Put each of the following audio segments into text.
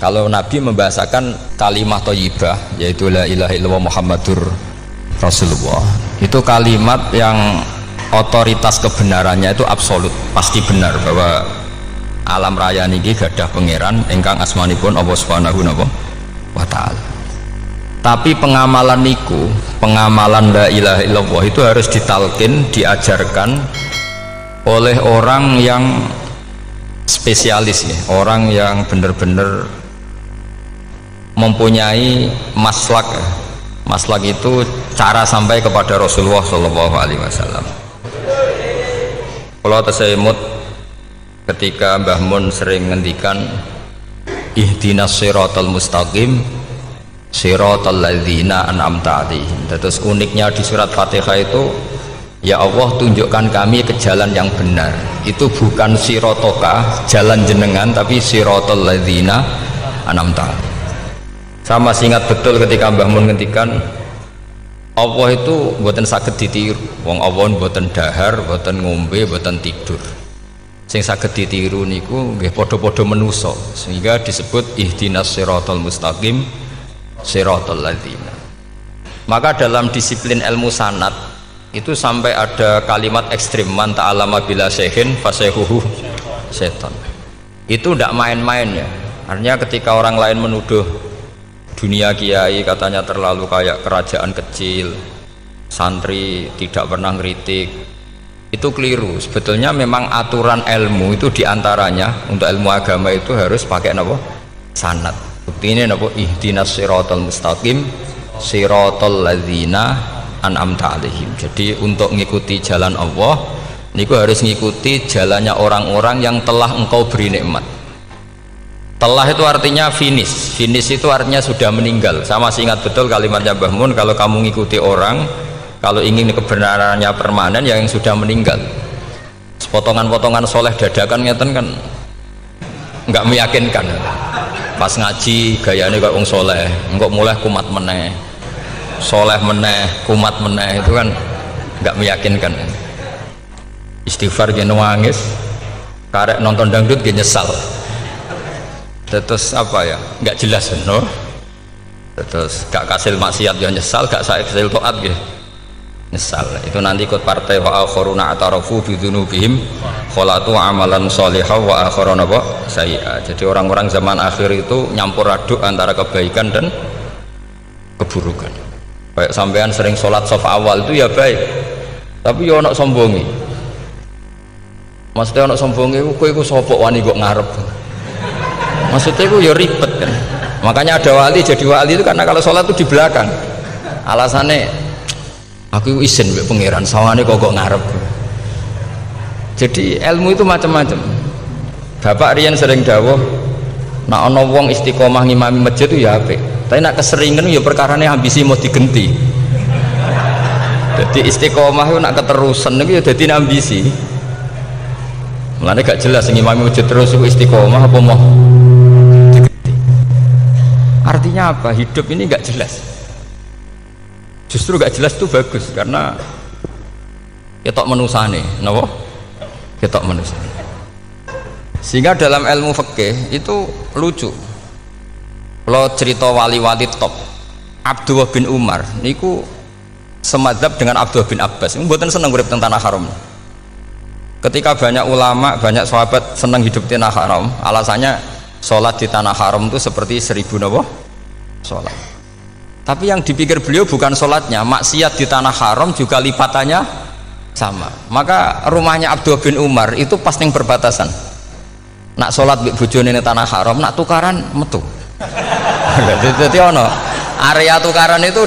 Kalau Nabi membahasakan kalimat thayyibah yaitu la ilaha illallah Muhammadur Rasulullah, itu kalimat yang otoritas kebenarannya itu absolut, pasti benar bahwa alam raya niki gadah pangeran ingkang asmanipun Allah Subhanahu wa taala. Tapi pengamalan niku, pengamalan la ilaha illallah itu harus ditalkin, diajarkan oleh orang yang spesialis ya, orang yang benar-benar mempunyai maslak. Maslak itu cara sampai kepada Rasulullah Shallallahu Alaihi Wasallam. Kalau tersemut ketika Mbah Mun sering ngendikan ihdinas siratal mustaqim siratal ladzina an'amta 'alaihim. Terus uniknya di surat Fatihah itu, ya Allah tunjukkan kami ke jalan yang benar. Itu bukan sirotoka jalan jenengan, tapi siratal ladzina an'amta 'alaihim. Sama ingat betul ketika Mbah Mun ngendikan Allah itu mboten saged ditiru. Wong Allah mboten dahar, mboten ngombe, mboten tidur. Sing saged ditiru niku nggih padha-padha manusa, sehingga disebut ihdinas siratal mustaqim siratal ladzina. Maka dalam disiplin ilmu sanad itu sampai ada kalimat ekstrim, man ta'allama bila syekhin fasyekhuhu setan. Itu tidak main-main ya. Artinya ketika orang lain menuduh dunia kiai katanya terlalu kayak kerajaan kecil, santri tidak pernah ngeritik, itu keliru. Sebetulnya memang aturan ilmu itu diantaranya untuk ilmu agama itu harus pakai apa? Sanad. Bukti ini apa? Ihdinas siratal mustaqim siratal ladzina an'amta 'alaihim. Jadi untuk mengikuti jalan Allah niku harus mengikuti jalannya orang-orang yang telah engkau beri nikmat. Telah itu artinya finish. Finish itu artinya sudah meninggal. Sama masih ingat betul kalimatnya Mbah Mun, kalau kamu ngikuti orang, kalau ingin kebenarannya permanen, yang sudah meninggal. Potongan-potongan soleh dadakan ngeten kan nggak meyakinkan. Pas ngaji gayanya kayak wong soleh, enggak mulai kumat meneh, soleh meneh, kumat meneh, itu kan nggak meyakinkan. Istighfar gini nangis, karek nonton dangdut gini nyesal. Terus apa ya, nggak jelas no? Terus gak kasil maksiat ya nyesal, gak kasil toat gitu nyesal. Itu nanti ikut partai wa akharuna atarafu bidzunubihim kholatu amalan sholihah wa akharuna sayyi'ah. Jadi orang-orang zaman akhir itu nyampur aduk antara kebaikan dan keburukan. Kayak sampean sering sholat saf awal itu ya baik, tapi ya ono sombongi. Maksudnya ono sombongi kowe iku sapa wani kok ngarep. Maksudnya itu ya ribet kan. Makanya ada wali jadi wali itu karena kalau sholat itu di belakang. Alasannya aku izin mbek pangeran, sawane kok ngarep. Jadi ilmu itu macam-macam. Bapak riyen sering dawuh, nak ana wong istiqomah ngimami masjid itu ya apik. Tapi nak keseringan ya perkarane ambisi mau digenti. Jadi istiqomah itu nak keterusan itu ya dadi ambisi. Mulane gak jelas ngimami masjid terus itu istiqomah apa mau. Artinya apa? Hidup ini nggak jelas. Justru nggak jelas itu bagus karena ketok menusane, napa? Ketok menusane. Sehingga dalam ilmu fikih itu lucu. Kalau cerita wali-wali top, Abdullah bin Umar, niku semadzhab dengan Abdullah bin Abbas. Mboten seneng urip teng tanah haram. Ketika banyak ulama, banyak sahabat seneng hidup di tanah haram, alasannya sholat di tanah haram itu seperti 1000 napa? Sholat. Tapi yang dipikir beliau bukan sholatnya, maksiat di tanah haram juga lipatannya sama. Maka rumahnya Abdullah bin Umar itu pas yang perbatasan. Nak sholat mbek bojone ning tanah haram, nak tukaran metu. Jadi ono area tukaran itu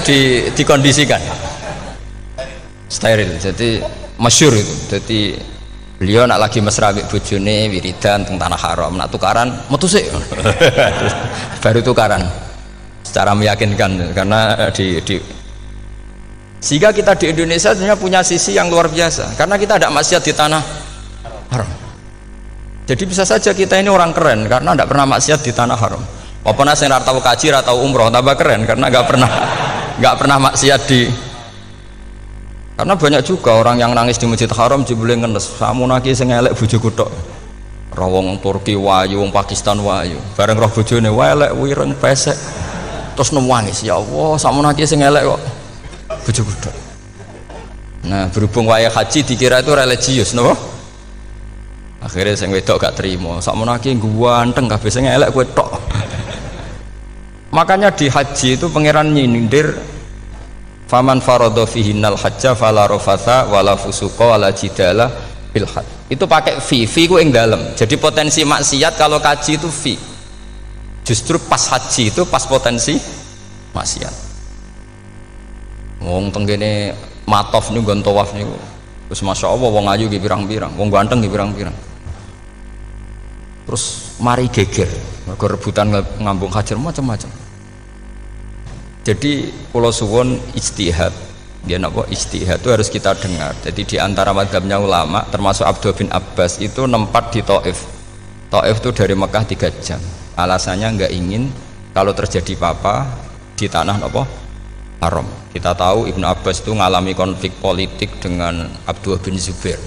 dikondisikan steril. Jadi masyhur itu. Jadi beliau nak lagi mesra mbek bojone wiridan teng tanah haram, nak tukaran metu sik. Baru tukaran secara meyakinkan karena sehingga kita di Indonesia sebenarnya punya sisi yang luar biasa karena kita ada maksiat di tanah haram. Jadi bisa saja kita ini orang keren karena tidak pernah maksiat di tanah haram. Walaupun saya tahu kaji atau umroh tambah keren karena nggak pernah maksiat di. Karena banyak juga orang yang nangis di masjid haram jebule ngenes, samu naki sing elek bojoku tok. roh wong Turki wayu, wong Pakistan wayu. Bareng roh bojone elek wireng pesek. Terus nangis, ya Allah, sakmono iki sing elek kok bojoku tok. Nah, berhubung wayah haji dikira itu religius, napa? Akhirnya sing wedok gak terima. Sakmono iki ganteng kabeh sing elek kowe tok. Makanya di haji itu pangeran nyindir faman faradha fihinnal hajja fala rafatha wala fusuqa wala jidala fil hajj. Itu pakai fi ku ing dalem. Jadi potensi maksiat kalau kaji itu fi. Justru pas haji itu pas potensi maksiat. Wong tenggene matof niku nggon tawaf niku. Terus masyaallah wong ayu ki pirang-pirang, wong ganteng ki pirang-pirang. Terus mari geger, mergo rebutan ngambung hajar macam-macam. Jadi pulau suwon ijtihad, dia napa ijtihad itu harus kita dengar. Jadi di antara mazhabnya ulama, termasuk Abdul bin Abbas itu nempat di Taif. Taif itu dari Mekah 3 jam. Alasannya nggak ingin kalau terjadi apa-apa di tanah napa haram. Kita tahu Ibnu Abbas itu mengalami konflik politik dengan Abdullah bin Zubair.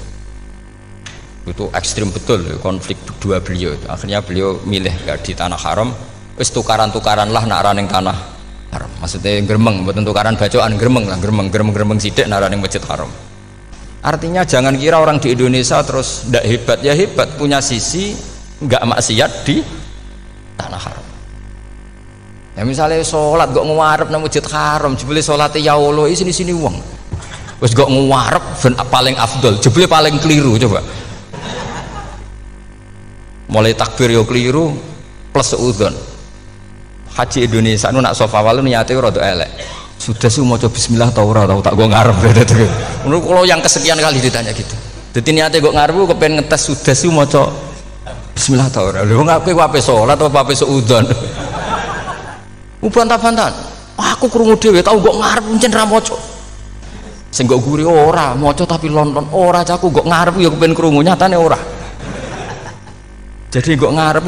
Itu ekstrim betul konflik dua beliau. Akhirnya beliau milih nggak di tanah haram. Wis tukaran-tukaran lah nak raneng tanah haram. Maksudnya gremeng, bukan tukaran bacaan gremeng lah, gremeng sidik nak raneng masjid haram. Artinya jangan kira orang di Indonesia terus ndak hebat, ya hebat, punya sisi nggak maksiat di tanah haram. Ya misalnya sholat gak ngewarep nang masjid haram, jebule sholatnya ya Allah sini uang. Wis gak ngewarep ben paling afdol, jebule paling keliru coba. Mulai takbir yo keliru plus seudon. Haji Indonesia nu nak sofa walu niate rada elek. Sudah sih maca bismillah ta ora tau tak go ngarep gitu. Menurut kalau yang kesekian kali ditanya gitu. Dadi niate kok ngarep kepen ngetes sudah sih maca bismillah ta ora. Lho ngaku ape salat apa ape seudon. Bantah-bantahan. Aku krungu dhewe tau kok ngarep pancen ra maca. Sing kok guri ora maca tapi lonton ora caku kok ngarep ya kepen krungu nyatane ora. Jadi kok ngarep.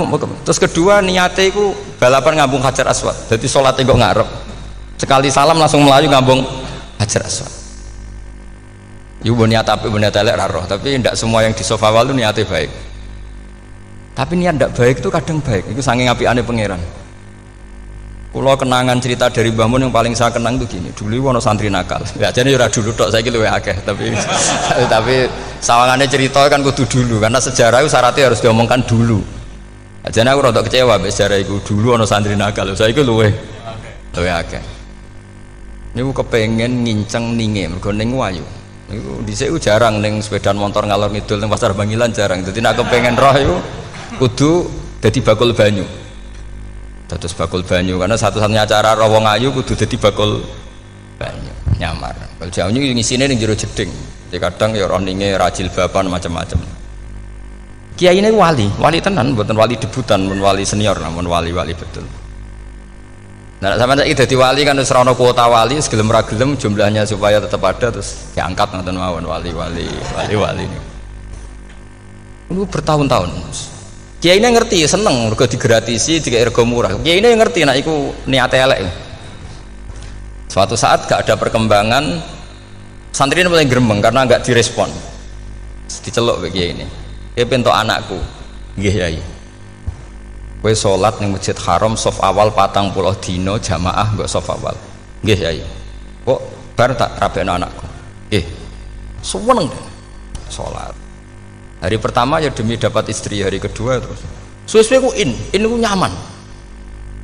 Terus kedua niate iku balapan ngambung Hajar Aswad. Jadi sholatnya kok ngarep. Sekali salam langsung melayu ngambung Hajar Aswad. Iku niat apik niat elek ra roh, tapi tidak semua yang di sofa walu niate baik. Tapi niat tidak baik itu kadang baik. Itu saking apikane pangeran. Kalau kenangan cerita dari Mbah Mun yang paling saya kenang itu gini. Dulu ono santri nakal. Ya jadi ora dulu tok saiki luwih akeh, tapi sawangannya cerita kan kudu dulu karena sejarah itu syaratnya harus diomongkan dulu. Jadi aku rada kecewa mbek sejarah itu. Dulu ono santri nakal, saiki luwih akeh. Niku kepengen nginceng ninge mergo ning wayu. Niku dhisik jarang ning sepeda motor ngalor ngidul ning pasar Bangilan jarang. Dadi nek kepengen roh iku kudu dadi bakul banyu. Terus bakul banyu karena satu-satunya cara rawong ayu kudu dadi bakul banyu nyamar. Kalau jauh ini ngisine ning jero jeding. Jadi kadang ya roh ninge rajil bapan macam-macam. Kiai ini wali tenan, bukan wali debutan, bukan wali senior, namun wali betul. Nah, sama saiki dadi wali kan wis ora ono kuota wali, segelem ra gelem jumlahnya supaya tetap ada terus diangkat ngoten mawon wali ini. Lu bertahun-tahun. Kiai ini ngerti, seneng mergo digratisi, dikai rego murah. Kiai ini ngerti nek iku niate elek. Suatu saat gak ada perkembangan, santri ini mulai gremeng karena gak direspon. Diceluk ke kiai ini. Kiai pentok anakku. Nggih Yai. Kowe salat ning Masjid Haram saf awal 40 dina jamaah mbok saf awal. Nggih Yai. Kok bar tak rabekno anakku. Nggih. Seneng salat. Hari pertama ya demi dapat istri, hari kedua terus suwe-suwe ku ku nyaman.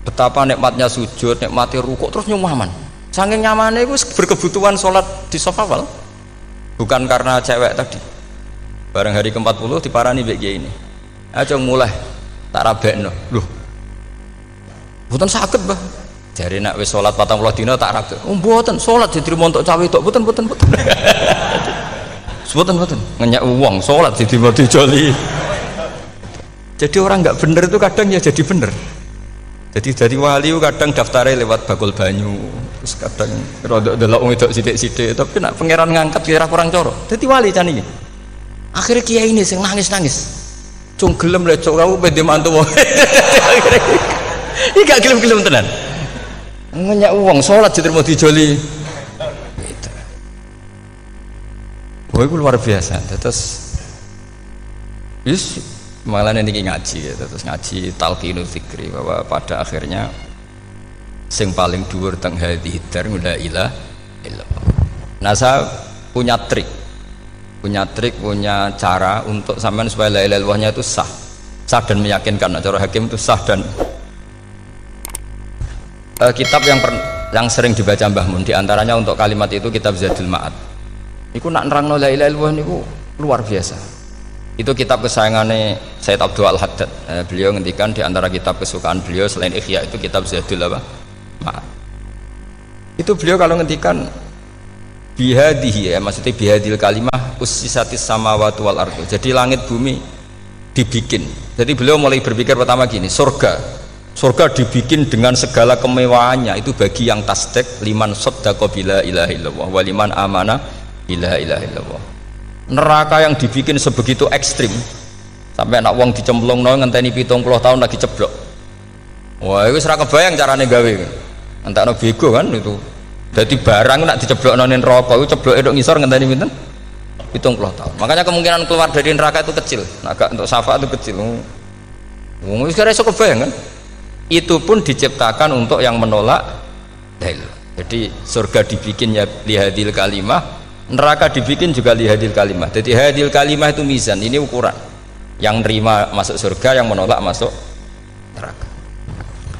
Betapa nikmatnya sujud, nikmati rukuk terus nyaman. Saking nyamannya ku berkebutuhan sholat di sofa awal. Bukan karena cewek tadi. Bareng hari ke-40 diparani mbek kiai ini. Aja mulai tak rabekno. Loh. Mboten saged, Mbah. Jare nek wis salat 40 dina tak rabek. Oh mboten, salat diterima untuk cawe tok. Mboten. Mboten ngenyak uang sholat jadi mau dijoli. Jadi orang nggak bener itu kadang ya jadi bener. Jadi dari wali kadang daftarnya lewat bakul banyu, terus kadang rodok delok wedok sidik-sidik, tapi nak pangeran ngangkat kira kurang coro. Jadi wali can iki. Akhirnya kiai ini sing nangis. Cung gelem lho cok kamu pede mantu. Iki gak gelem-gelem tenan. Ngenyak uang sholat jadi mau dijoli. Itu luar biasa. Terus malah ini ngaji gitu. Terus ngaji talqinu dzikri bahwa pada akhirnya sing paling dhuwur teng hadhihi dar la ilaha illallah. Nah saya punya trik, punya cara untuk sampean supaya la ilaha illallahnya itu sah dan meyakinkan. Nah, cara hakim itu sah dan kitab yang sering dibaca Mbah Mun diantaranya untuk kalimat itu kitab Zadul Ma'ad. Iku nak nerangno la ilaha illallah niku luar biasa. Itu kitab kesayangannya Sayyid Abdul Al-Haddad. Beliau ngendikan diantara kitab kesukaan beliau selain Ihya itu kitab Zadul Ma'ad. Itu beliau kalau ngendikan bihadihi ya maksudnya bihadil kalimah ussisatis samawati wal ardu. Jadi langit bumi dibikin. Jadi beliau mulai berpikir pertama gini, surga dibikin dengan segala kemewahannya itu bagi yang tasdek liman saddaqa bila ilaha illallah wa liman amana bila ilaha illallah. Neraka yang dibikin sebegitu ekstrim sampai anak wong dicemplungno ngenteni 70 tahun lagi ceblok. Wah, itu ora kebayang carane gawe. Entakno bego kan itu. Jadi barang nak diceblokno ning neraka itu cebloke tok ngisor ngenteni pinten? 70 tahun. Makanya kemungkinan keluar dari neraka itu kecil. Nah, agak untuk syafaat itu kecil. Wong wis kira iso kebayang kan? Itu pun diciptakan untuk yang menolak dalil. Jadi surga dibikin ya lihadil kalimah, neraka dibikin juga lihadil kalimah. Jadi hadil kalimah itu mizan, ini ukuran. Yang nerima masuk surga, yang menolak masuk neraka.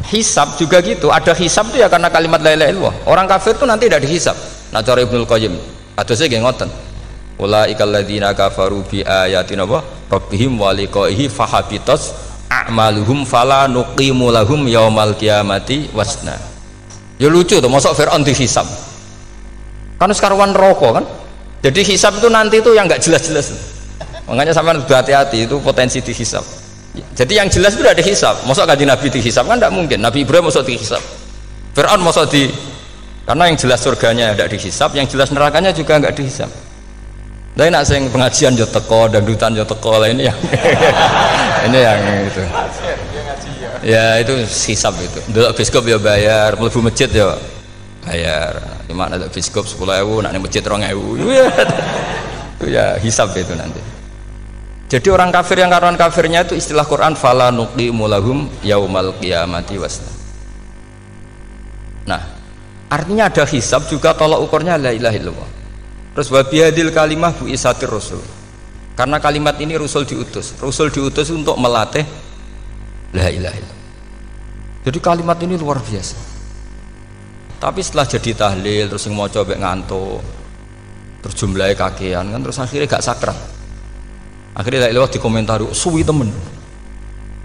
Hisab juga gitu, ada hisab itu ya karena kalimat la ilaha illallah. Orang kafir itu nanti tidak dihisab. Nah cara Ibnul Qayyim, adose nggih ngoten. Ulaikal ladzina kafaru bi ayatina rabbihim wa liqaihi fahabitas a'maluhum fala nuqimu lahum yaumal qiyamati wasna. Ya lucu tuh, masuk Fir'aun dihisab kan sekarwan rokok kan, jadi hisab itu nanti itu yang nggak jelas-jelas. Makanya sampai hati-hati itu potensi dihisab. Jadi yang jelas itu udah dihisab. Masuk kanjeng Nabi dihisab kan tidak mungkin. Nabi Ibrahim masuk dihisab, Fir'aun masuk di, karena yang jelas surganya tidak dihisab, yang jelas nerakanya juga nggak dihisab. Tapi nak sing pengajian yo teko, dangdutan yo teko lah ini yang ini yang itu. Ya itu hisab itu. Delok biskop yo bayar, mlebu masjid yo bayar. Cuma ada biskop 10.000, nak ning masjid 2.000. Itu ya hisab itu nanti. Jadi orang kafir yang karuan kafirnya itu istilah Quran fala nuqimu lahum yaumal qiyamati wasna. Nah, artinya ada hisab juga tolak ukurnya la ilaha illallah. Terus wabihadil kalimah bu isatir rasul, karena kalimat ini rasul diutus untuk melatih la ilaha illallah. Jadi kalimat ini luar biasa. Tapi setelah jadi tahlil terus yang mau coba ngantuk terus jumlahnya kakean kan, terus akhirnya gak sakral. Akhirnya la ilaha dikomentari suwi temen.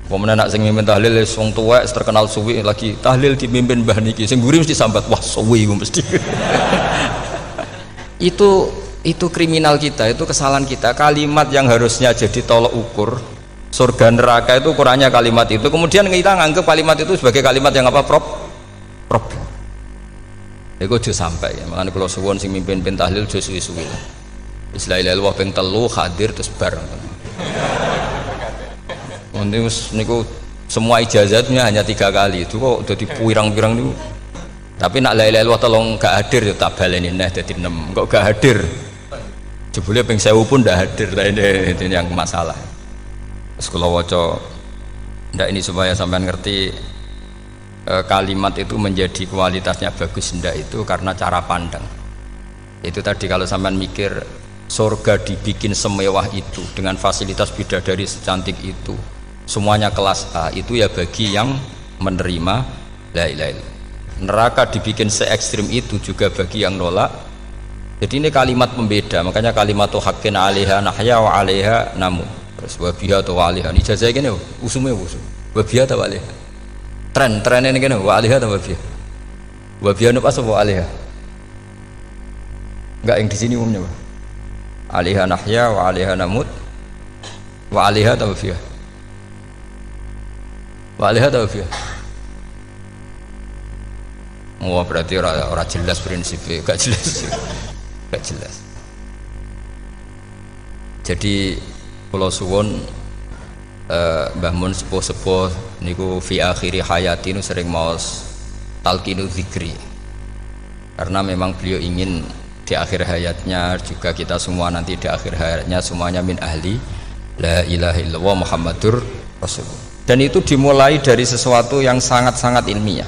Pemenang nak sing mimpin tahlil wong tuwek terkenal suwi, lagi tahlil dipimpin mbah niki sing mburi mesti sambat wah suwi mesti. itu kriminal kita, itu kesalahan kita. Kalimat yang harusnya jadi tolok ukur surga neraka itu ukurannya kalimat itu, kemudian kita nganggap kalimat itu sebagai kalimat yang apa problem. Itu aja sampai ya. Makanya kalau suwon sing mimpin tahlil aja suwi-suwi lah. Istilah ilal ping 3 hadir terus bareng. Niku semua ijazatnya hanya 3 kali itu kok udah dipirang-pirang niku. Tapi nak la ilaha illallah tolong gak hadir ya tak baleni neh dadi 6. Kok gak hadir? Jebule ping 1000 pun ndak hadir. Lah ini yang masalah. Terus kula waca ndak ini supaya sampean ngerti kalimat itu menjadi kualitasnya bagus ndak itu karena cara pandang. Itu tadi kalau sampean mikir surga dibikin semewah itu dengan fasilitas bidadari secantik itu, semuanya kelas A, itu ya bagi yang menerima la ilaha illallah. Neraka dibikin se ekstrim itu juga bagi yang nolak. Jadi ini kalimat pembeda, makanya kalimat haqqin 'alaiha nahya wa 'alaiha namun. Terus wa biha wa 'alaiha ijazah gini usume usul wa biha wa 'alaiha tren ini gini wa 'alaiha wa biha wa biha apa wa 'alaiha enggak yang di sini umumnya 'alaiha nahya wa 'alaiha namut wa 'alaiha wa biha wa 'alaiha wa biha. Oh berarti orang jelas prinsipnya, gak jelas. Jadi Pulau Suwon Mbah Mun sepuh-sepuh niku fi akhiri hayati nu sering maos talqinu dzikri. Karena memang beliau ingin di akhir hayatnya juga kita semua nanti di akhir hayatnya semuanya min ahli la ilaha illallah Muhammadur Rasulullah. Dan itu dimulai dari sesuatu yang sangat-sangat ilmiah,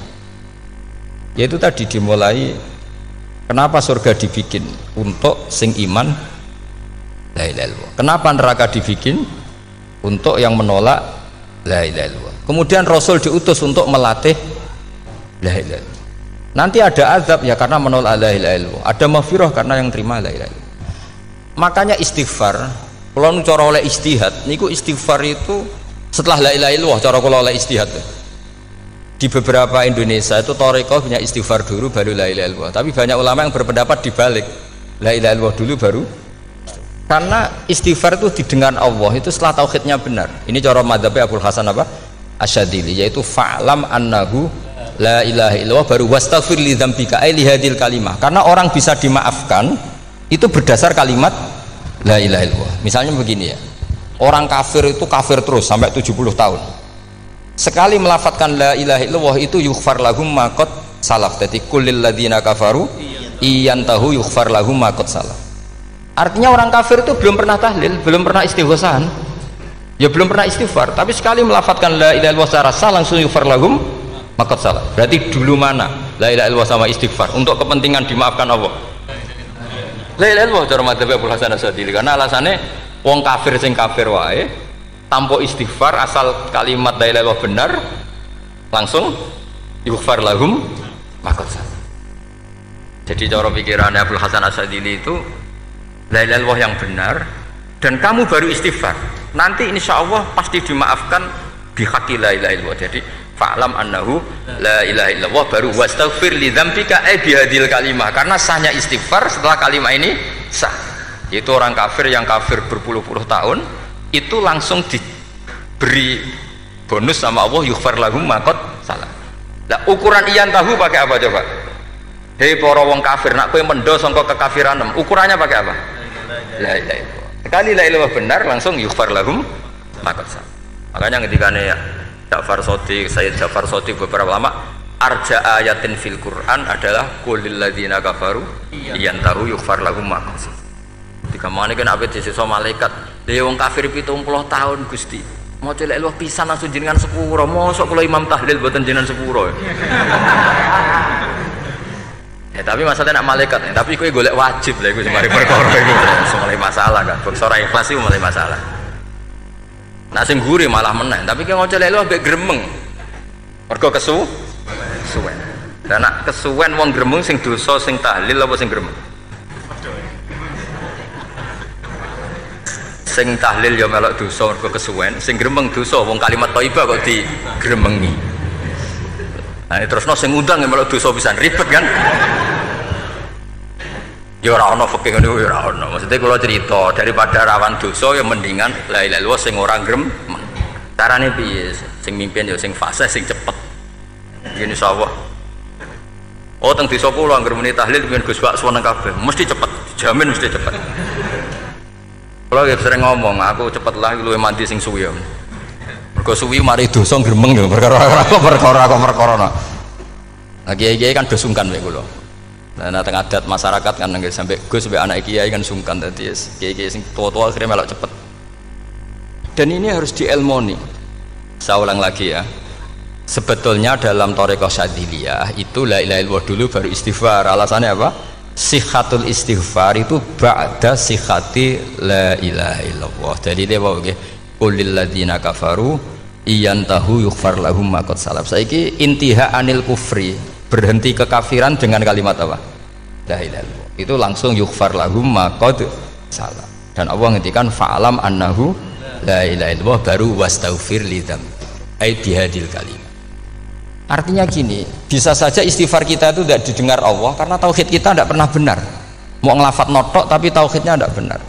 yaitu tadi dimulai kenapa surga dibikin untuk sing iman la ilaha illallah, kenapa neraka dibikin untuk yang menolak la ilaha illallah. Kemudian Rasul diutus untuk melatih la ilaha illallah. Nanti ada azab ya karena menolak la ilaha illallah, ada maghfirah karena yang terima la ilaha illallah. Makanya istighfar, kalau cara oleh ijtihad niku istighfar itu setelah la ilaha illallah, cara kalau oleh ijtihad di beberapa Indonesia itu thariqah punya istighfar dulu baru la ilaha illallah, tapi banyak ulama yang berpendapat dibalik, la ilaha illallah dulu baru, karena istighfar itu didengar Allah itu setelah tauhidnya benar. Ini cara madzhabnya Abul Hasan apa? Asyadzili, yaitu fa'lam annahu la ilaha illallah baru wastaghfir li dzambika ai li hadil kalimah, karena orang bisa dimaafkan itu berdasar kalimat la ilaha illallah. Misalnya begini ya, orang kafir itu kafir terus sampai 70 tahun, sekali melafatkan la ilaha illallah itu yughfar lahum ma qad salaf. Jadi kullil ladzina kafaru iyantahu yughfar lahum ma qad salaf. Artinya orang kafir itu belum pernah tahlil, belum pernah istighosah, ya belum pernah istighfar, tapi sekali melafatkan la ilaha illallah secara sah langsung yughfar lahum ma qad salaf. Berarti dulu mana la ilaha illallah sama istighfar untuk kepentingan dimaafkan Allah? La ilaha illallah cara madzhab Abul Hasan Asyadzili, karena alasannya wong kafir sing kafir wae tanpa istighfar, asal kalimat la ilaha illallah benar langsung yughfar lahum maqad salaf. Jadi cara pikirannya Abul Hasan Asyadzili itu la ilaha illallah yang benar dan kamu baru istighfar, nanti insya Allah pasti dimaafkan bihaqqi la ilaha illallah. Jadi fa'lam annahu la ilaha illallah baru wastaghfir li dzambika ai bihadil kalimah, karena sahnya istighfar setelah kalimat ini sah. Yaitu orang kafir yang kafir berpuluh-puluh tahun itu langsung diberi bonus sama Allah yughfar lahum ma qad salaf. Nah, ukuran iyan tahu pakai apa coba? Hei para wong kafir, nak kowe mendo sangka kekafiran, ukurannya pakai apa? La ilaha illallah. Sekali la ilaha benar langsung yughfar lahum ma qad salaf. Makanya ketika Ja'far Shadiq, Sayyid Ja'far Shadiq, beberapa lama arja ayatin fil Quran adalah kulil ladzina kafaru iyantahu yughfar lahum ma qad salaf. Ketika mana kan abet sisa malaikat dia wong kafir 70 tahun Gusti mau celek luah pisan langsung jenengan sepuro, mosok kula imam tahlil boten jenengan sepuro ya. Tapi masalahnya nak malaikat ya. Tapi kowe golek wajib lah iku semari perkara iku mulai masalah kan perkara ikhlas iku mulai masalah. Nah sing guri malah meneh, tapi kowe celek luah mbek gremeng mergo kesuwen. Dan nak kesuwen wong gremeng sing dosa sing tahlil apa sing gremeng? Sing tahlil ya melok dosa mergo kesuwen, sing gremeng dosa wong kalimat thayyibah kok digremengi. Nah terusno sing ngundang ya melok dosa pisan, ribet kan? Ya ora ono fikih ngono ya ora ono. Maksudnya kula cerita daripada rawan dosa ya mendingan la ilaha illallah sing ora gremeng. Carane piye? Sing mimpin ya sing fasih sing cepet. Ngene insyaallah. Oh teng desa kula anggere muni tahlil ben Gus Pak suweneng kabeh, mesti cepet, jamin mesti cepet. Kalau sering ngomong, aku cepet lah luwih mandi sing suwi. Mergo suwi mari dosa gremeng lho, perkara. Nah kiai-kiai kan do sungkan mek kula. Nah teng adat masyarakat kan nggih sampai Gus sampai anak kiai kan sungkan, dadi kiai-kiai sing tua-tua akhirnya melok cepet. Dan ini harus dielmoni. Saya ulang lagi ya. Sebetulnya dalam thariqah Syadziliyah itu la ilaha illallah dulu baru istighfar. Alasannya apa? Sihatul istighfar itu ba'da sihati la ilaha illallah. Jadi dia bawa ke qulil ladzina kafaru iyantahu yughfar lahum ma qad salaf. Saiki intiha anil kufri, berhenti kekafiran dengan kalimat apa? La ilaha illallah. Itu langsung yughfar lahum ma qad salaf. Dan Allah ngendikan fa'alam annahu la ilaha illallah baru wastaghfir li dzam ai bihadil kalim. Artinya gini, bisa saja istighfar kita itu tidak didengar Allah karena tauhid kita tidak pernah benar. Mau ngelafat notok tapi tauhidnya tidak benar.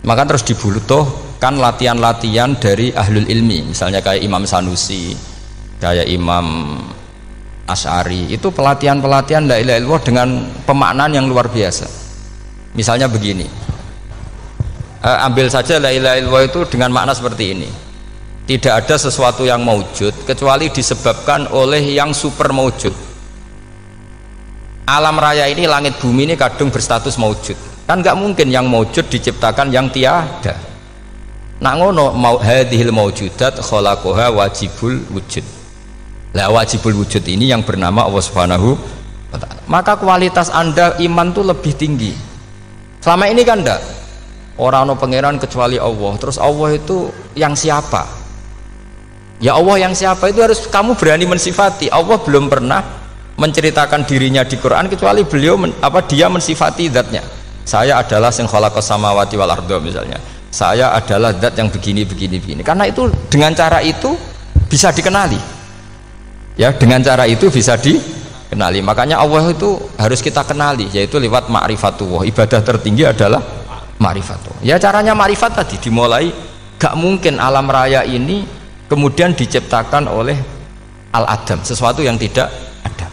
Maka terus dibutuhkan latihan-latihan dari ahlul ilmi, misalnya kayak Imam Sanusi, kayak Imam Asy'ari. Itu pelatihan-pelatihan la ilaha illallah dengan pemaknaan yang luar biasa. Misalnya begini, ambil saja la ilaha illallah itu dengan makna seperti ini. Tidak ada sesuatu yang maujud kecuali disebabkan oleh yang super maujud. Alam raya ini, langit bumi ini kadung berstatus maujud. Kan nggak mungkin yang maujud diciptakan yang tiada. nak ngono mau hadhil maujudat khalaqaha wajibul wujud. Lah wajibul wujud ini yang bernama Allah Subhanahu wa ta'ala. Maka kualitas Anda iman tuh lebih tinggi. Selama ini kan enggak orang no pangeran kecuali Allah. Terus Allah itu yang siapa? Ya Allah yang siapa itu harus kamu berani mensifati. Allah belum pernah menceritakan dirinya di Quran kecuali beliau dia mensifati zatnya. Saya adalah sing khalaqas samawati wal arda misalnya. Saya adalah zat yang begini. Karena itu dengan cara itu bisa dikenali. Ya, dengan cara itu bisa dikenali. Makanya Allah itu harus kita kenali, yaitu lewat ma'rifatullah. Ibadah tertinggi adalah ma'rifatullah. Ya caranya ma'rifat tadi dimulai. Gak mungkin alam raya ini kemudian diciptakan oleh al-adam, sesuatu yang tidak ada.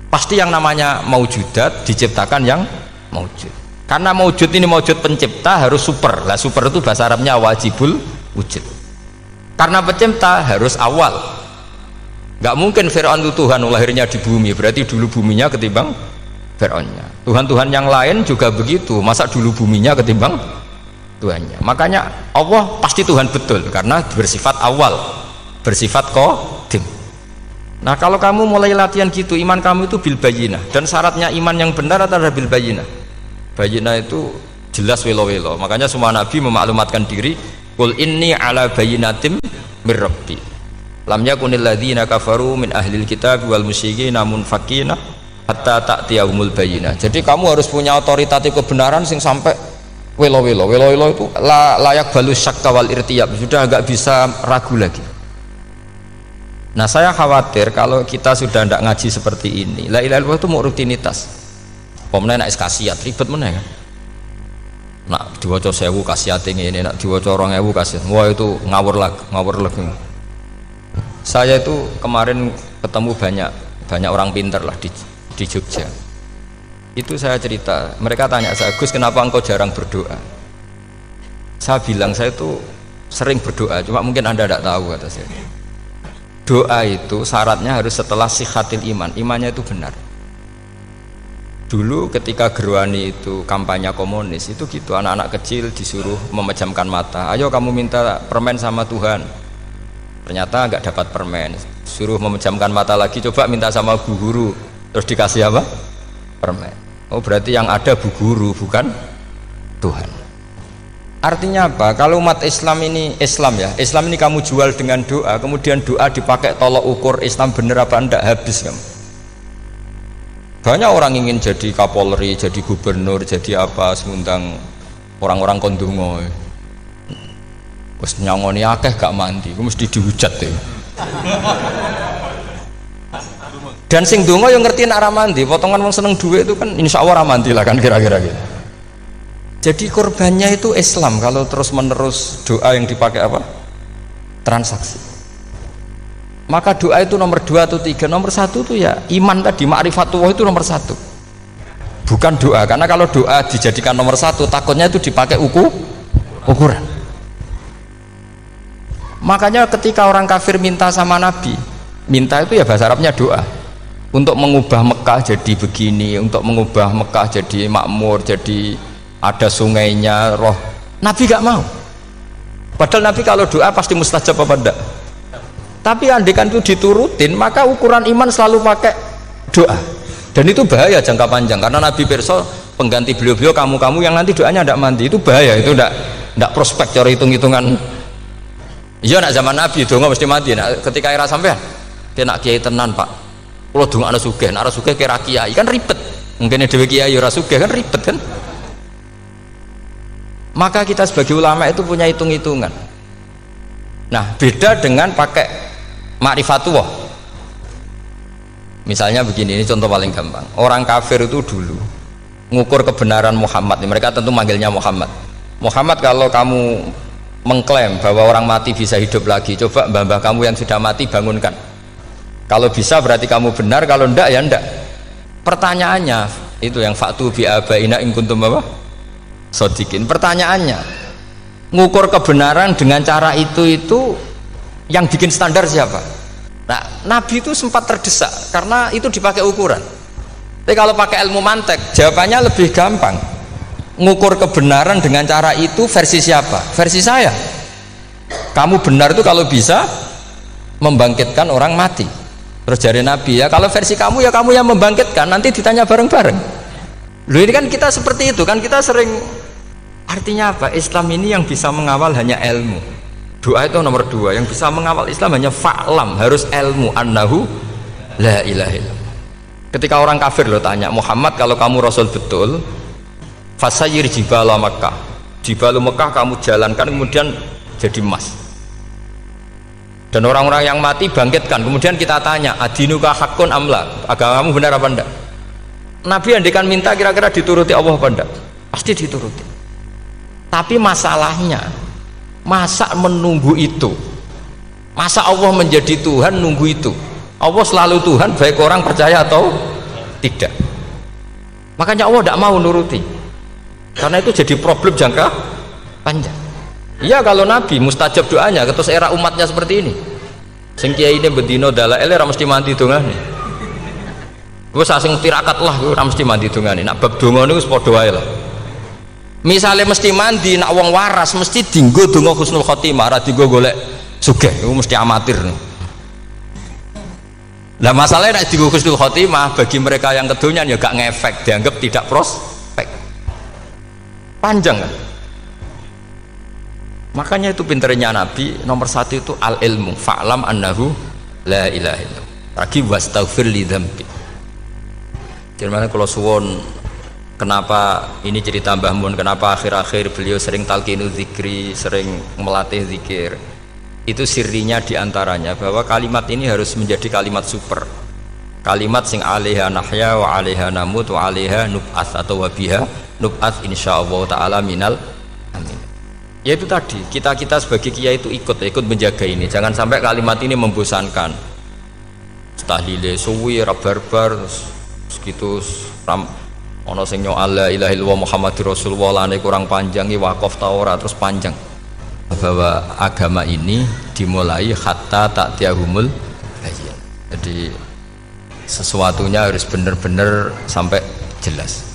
Pasti yang namanya maujudat diciptakan yang maujud. Karena maujud ini maujud pencipta harus super. Lah super itu bahasa Arabnya wajibul wujud. Karena pencipta harus awal. Gak mungkin Fir'aun itu Tuhan lahirnya di bumi, berarti dulu buminya ketimbang Fir'aunnya. Tuhan-Tuhan yang lain juga begitu, masa dulu buminya ketimbang Tuhannya. Makanya Allah pasti Tuhan betul karena bersifat awal, bersifat qadim. Nah kalau kamu mulai latihan gitu, iman kamu itu bil bayyinah. Dan syaratnya iman yang benar adalah bil bayyinah. Bayyinah itu jelas welo-welo. Makanya semua nabi memaklumatkan diri, qul inni ala bayyinatim mir rabbi. Lam yakunil ladzina kafaru min ahlil kitab wal musyrikin munfakina hatta ta'tiyahumul bayyinah. Jadi kamu harus punya otoritatif kebenaran sing sampai welo-welo itu layak balus syakka wal irtiyab, sudah agak bisa ragu lagi. Nah saya khawatir kalau kita sudah tidak ngaji seperti ini, la ilaha illallah itu mau rutinitas. Pemenang nak kasiat ribet mana kan? Nak diwaca 1000 kasiat ini, nak diwaca 2000 kasiat, wah itu ngawur lagi. Saya itu kemarin ketemu banyak orang pintar lah di Jogja. Itu saya cerita, mereka tanya saya, Gus kenapa engkau jarang berdoa? Saya bilang saya itu sering berdoa, cuma mungkin Anda tidak tahu kata saya. Doa itu syaratnya harus setelah sihatil iman, imannya itu benar. Dulu ketika Gerwani itu kampanye komunis itu gitu, anak-anak kecil disuruh memejamkan mata, ayo kamu minta permen sama Tuhan. Ternyata nggak dapat permen, suruh memejamkan mata lagi, coba minta sama bu guru, terus dikasih apa? Permen. Oh berarti yang ada bu guru bukan Tuhan. Artinya apa? Kalau umat Islam ini Islam ini kamu jual dengan doa, kemudian doa dipakai tolok ukur Islam bener apa enggak, habis kamu. Banyak orang ingin jadi Kapolri, jadi gubernur, jadi apa, ngundang orang-orang kondungo. Wes nyangoni akeh gak mandi, ku mesti dihujat deh. Dan sing donga yang ngerti nak ra mandi, potongan wong seneng duit itu kan insya Allah ra mandi lah kan kira-kira gitu. Jadi korbannya itu Islam kalau terus menerus doa yang dipakai apa? Transaksi. Maka doa itu nomor 2 atau 3, nomor 1 itu ya iman tadi, ma'rifatullah itu nomor 1. Bukan doa, karena kalau doa dijadikan nomor 1 takutnya itu dipakai ukuran. Makanya ketika orang kafir minta sama Nabi, minta itu ya bahasa Arabnya doa, untuk mengubah Mekah jadi begini, untuk mengubah Mekah jadi makmur, jadi ada sungainya, roh. Nabi gak mau. Padahal Nabi kalau doa pasti mustajab apa enggak? Tapi andikan itu diturutin, maka ukuran iman selalu pakai doa. Dan itu bahaya jangka panjang, karena Nabi perso pengganti beliau-beliau kamu-kamu yang nanti doanya tidak mandi, itu bahaya, itu tidak prospek cara hitung-hitungan. Iya nak zaman Nabi donga mesti mati. Nak ketika era sampean dia nak kiai tenan Pak, kalau donga ana sugih, nak ora sugih kira kiai kan ribet. Mungkin dhewe kiai ora sugih kan ribet kan. Maka kita sebagai ulama itu punya hitung-hitungan. Nah beda dengan pakai ma'rifatullah. Misalnya begini, ini contoh paling gampang. Orang kafir itu dulu ngukur kebenaran Muhammad, mereka tentu manggilnya Muhammad. Muhammad, kalau kamu mengklaim bahwa orang mati bisa hidup lagi, coba mbah-mbah kamu yang sudah mati bangunkan. Kalau bisa berarti kamu benar, kalau ndak ya ndak. Pertanyaannya itu yang faktu bi abaina in kuntum apa? Shodiqin. Pertanyaannya, ngukur kebenaran dengan cara itu yang bikin standar siapa? Nah, Nabi itu sempat terdesak karena itu dipakai ukuran. Tapi kalau pakai ilmu mantek, jawabannya lebih gampang. ngukur kebenaran dengan cara itu versi siapa? Versi saya. Kamu benar itu kalau bisa membangkitkan orang mati. Terus jari Nabi, ya kalau versi kamu ya kamu yang membangkitkan, nanti ditanya bareng-bareng. Loh ini kan kita seperti itu kan, kita sering. Artinya apa? Islam ini yang bisa mengawal hanya ilmu. Doa itu nomor 2, yang bisa mengawal Islam hanya fa'lam, harus ilmu annahu la ilaha illallah. Ketika orang kafir lo tanya, Muhammad kalau kamu Rasul betul, fasayyir jibala Makkah, jibala Mekah kamu jalankan kemudian jadi emas. Dan orang-orang yang mati bangkitkan, kemudian kita tanya, adinuka hakun amla, agamamu benar apa enggak? Nabi andikan minta kira-kira dituruti Allah apa enggak? Pasti dituruti. Tapi masalahnya, masa menunggu itu? Masa Allah menjadi Tuhan nunggu itu? Allah selalu Tuhan baik orang percaya atau tidak. Makanya Allah tidak mau nuruti, karena itu jadi problem jangka panjang. Iya kalau Nabi mustajab doanya, terus era umatnya seperti ini sing kiai ini bedino dalail ora mesti mandi dongane, gue sasing tirakat lah gue ora mesti mandi dongane, nak bab donga niku wis padha wae lah. Misalnya mesti mandi, nak wong waras mesti dinggo donga husnul khotimah, ora dinggo golek sugih, itu mesti amatir nih. Nah masalahnya nek dinggo husnul khotimah bagi mereka yang kedonyan ya gak ngefek, dianggap tidak prospek. Panjang kan? Makanya itu pinternya Nabi nomor 1 itu al ilmu, fa'lam annahu la ilaha illallah. Lagi wastaghfir li dzambi. Gimana kalau suwon, kenapa ini cerita Mbah Mun, kenapa akhir-akhir beliau sering talqinu zikri, sering melatih zikir? Itu sirinya diantaranya bahwa kalimat ini harus menjadi kalimat super, kalimat sing alaiha nahya wa alaiha namut wa alaiha nub'ats atau wabiha nub'ats insyaallah ta'ala minal amin. Ya itu tadi, kita sebagai kiai itu ikut menjaga ini, jangan sampai kalimat ini membosankan. Tahlile suwi barbar segitu ram ono sing nyoal la ilaha illallah Muhammadur Rasulullah lane kurang panjang iki wakaf ta ora terus panjang. Bahwa agama ini dimulai hatta ta'tiyahumul bayyin. Jadi sesuatunya harus benar-benar sampai jelas.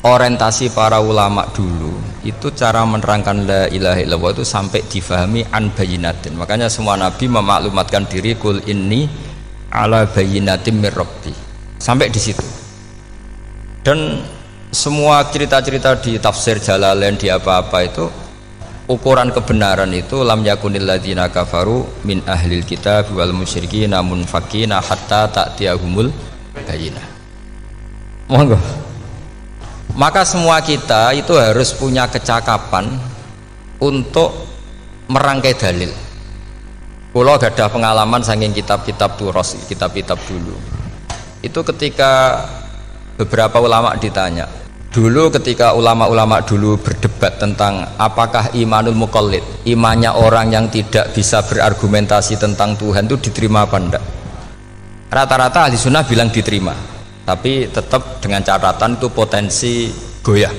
Orientasi para ulama dulu itu cara menerangkan la ilaha illallah itu sampai difahami an bayyinatin. Makanya semua nabi memaklumatkan diri kul inni ala bayyinatin mir rabbi. Sampai di situ. Dan semua cerita-cerita di tafsir Jalalain di apa-apa itu ukuran kebenaran itu lam yakunil ladzina kafaru min ahlil kitab wal musyrikin namun fakina hatta ta'tiyahumul bayyinah. Monggo. Maka semua kita itu harus punya kecakapan untuk merangkai dalil. Kalau ada pengalaman saking kitab-kitab turos, kitab-kitab dulu. Itu ketika beberapa ulama ditanya. Dulu ketika ulama-ulama dulu berdebat tentang apakah imanul muqallid, imannya orang yang tidak bisa berargumentasi tentang Tuhan itu diterima apa enggak, rata-rata ahli sunnah bilang diterima, tapi tetap dengan catatan itu potensi goyah.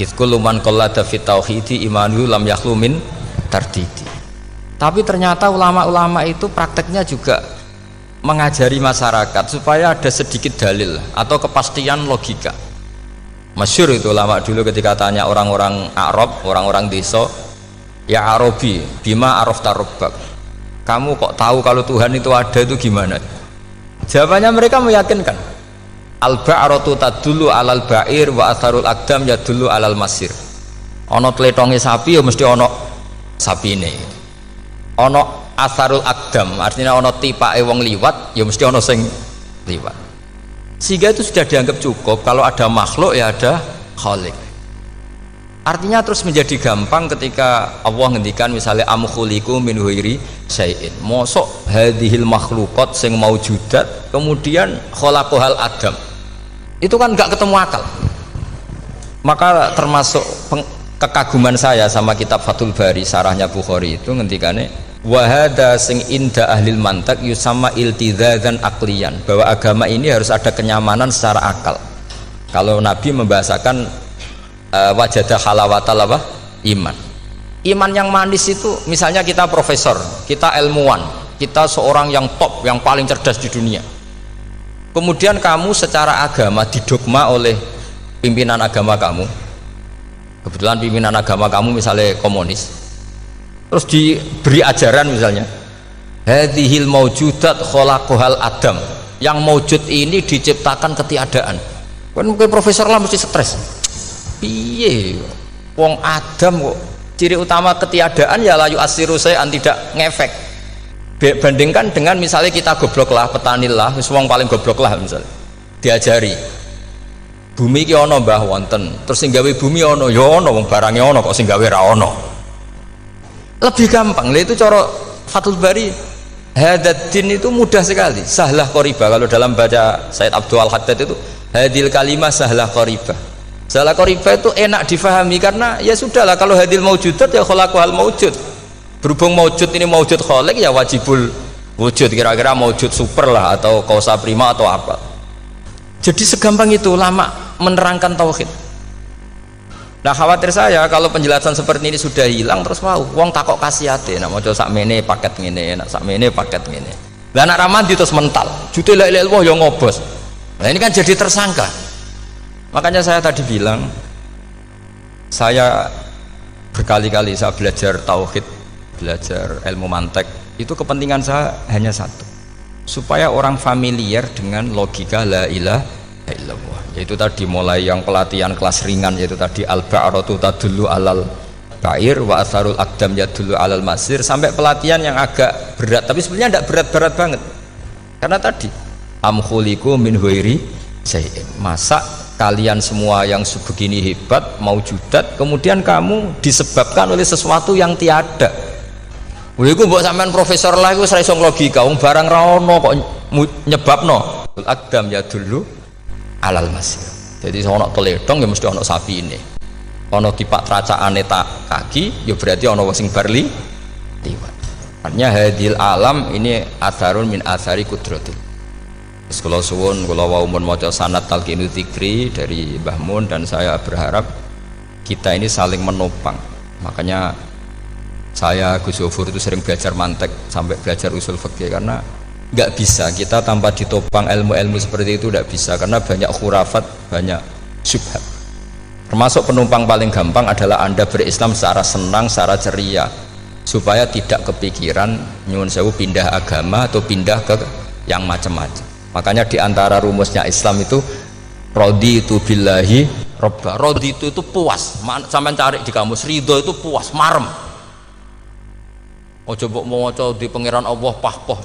Idzkullu man qallada fit tauhidi imanu lam yakhlu min tardidi. Tapi ternyata ulama-ulama itu prakteknya juga mengajari masyarakat supaya ada sedikit dalil atau kepastian logika. Masyhur itu ulama dulu ketika tanya orang-orang Arab, orang-orang desa, ya Arabi, bima arafta rabbak, kamu kok tahu kalau Tuhan itu ada, itu gimana? Jawabannya mereka meyakinkan, al-ba'ratu tadullu alal ba'ir wa atharul aqdam yadullu alal masir. Ono tletonge sapi ya mesti ono sapine, ono atharul aqdam artinya ono tipake wong liwat ya mesti ono sing liwat. Sehingga itu sudah dianggap cukup, kalau ada makhluk ya ada khalik. Artinya terus menjadi gampang ketika Allah ngendikan misalnya am khuliqu min ghairi syai'in, mosok hadhil makhluqat sing maujudat kemudian khalaqahal adam, itu kan nggak ketemu akal. Maka termasuk kekaguman saya sama kitab Fathul Bari sarahnya Bukhari itu ngendikane wahada sing inda ahlil mantak yusama iltidzadan aklian, bahwa agama ini harus ada kenyamanan secara akal. Kalau Nabi membahasakan wajadah halawatal apa? Iman yang manis itu misalnya kita profesor, kita ilmuwan, kita seorang yang top, yang paling cerdas di dunia, kemudian kamu secara agama didogma oleh pimpinan agama kamu kebetulan pimpinan agama kamu misalnya komunis, terus diberi ajaran misalnya hadhil maujudat khalaqahal adam, yang maujud ini diciptakan ketiadaan. Kan mungkin profesor lah mesti stres, piye wong Adam kok ciri utama ketiadaan ya layu asiru saya tidak ngefek. Bandingkan dengan misalnya kita goblok lah, petani lah, wong paling goblok lah misalnya diajari bumi ki ana mbah wonten, terus sing gawe bumi ana ya ana, wong barange ana kok sing gawe ra ana. Lebih gampang. Lah itu cara Fathul Bari, hadaddin itu mudah sekali, sahlah qoriba. Kalau dalam baca Said Abdul Al-Haddad itu hadil kalimah sahlah qoriba. Sahlah qoriba itu enak difahami karena ya sudahlah, kalau hadil maujudat ya khalaqahal maujud. Berhubung maujud ini maujud khaliq ya wajibul wujud, kira-kira maujud super lah atau kausa prima atau apa. Jadi segampang itu ulama menerangkan tauhid. Nah khawatir saya kalau penjelasan seperti ini sudah hilang, terus mau wong takok kasihate nak maca sakmene paket ngene, nak sakmene paket ngene. Lah anak ramadi terus mental jute la ilaha illallah ya ngobos. Nah ini kan jadi tersangka. Makanya saya tadi bilang, saya berkali-kali saya belajar tauhid, belajar ilmu mantek, itu kepentingan saya hanya satu, supaya orang familiar dengan logika la ilaha illallah. Yaitu tadi mulai yang pelatihan kelas ringan, yaitu tadi al-ba'ratu tadullu alal ba'ir wa atharul aqdam yadullu alal masir, sampai pelatihan yang agak berat, tapi sebenarnya tidak berat-berat banget. Karena tadi am khuliqu min ghairi syai'in, masa kalian semua yang sebegini hebat maujudat kemudian kamu disebabkan oleh sesuatu yang tiada. Iku mbok sampean profesor lah iku ora iso logika, wong barang ra ono kok nyebabno. Al-aqdam yadullu alal masir. Jadi ono teledong ya mesti ono sapi ini. Ono tipak tracakane tak kaki ya berarti ono sing barli liwat. Artinya hadil alam ini atharun min athari kudratil. Terus kalau suwun kula wau mun maca sanad talqinu dzikri dari Mbah Mun, dan saya berharap kita ini saling menopang. Makanya saya Gus Yofur itu sering belajar mantek sampai belajar usul fikih, karena nggak bisa kita tanpa ditopang ilmu-ilmu seperti itu, tidak bisa, karena banyak khurafat, banyak syubhat. Termasuk penumpang paling gampang adalah Anda berislam secara senang, secara ceria, supaya tidak kepikiran nyuwun sewu pindah agama atau pindah ke yang macam-macam. Makanya diantara rumusnya Islam itu raditu billahi robba. Raditu itu puas, sampai cari di kamus, ridho itu puas, marem. Ojo mbok maca di pangeran Allah pah-poh.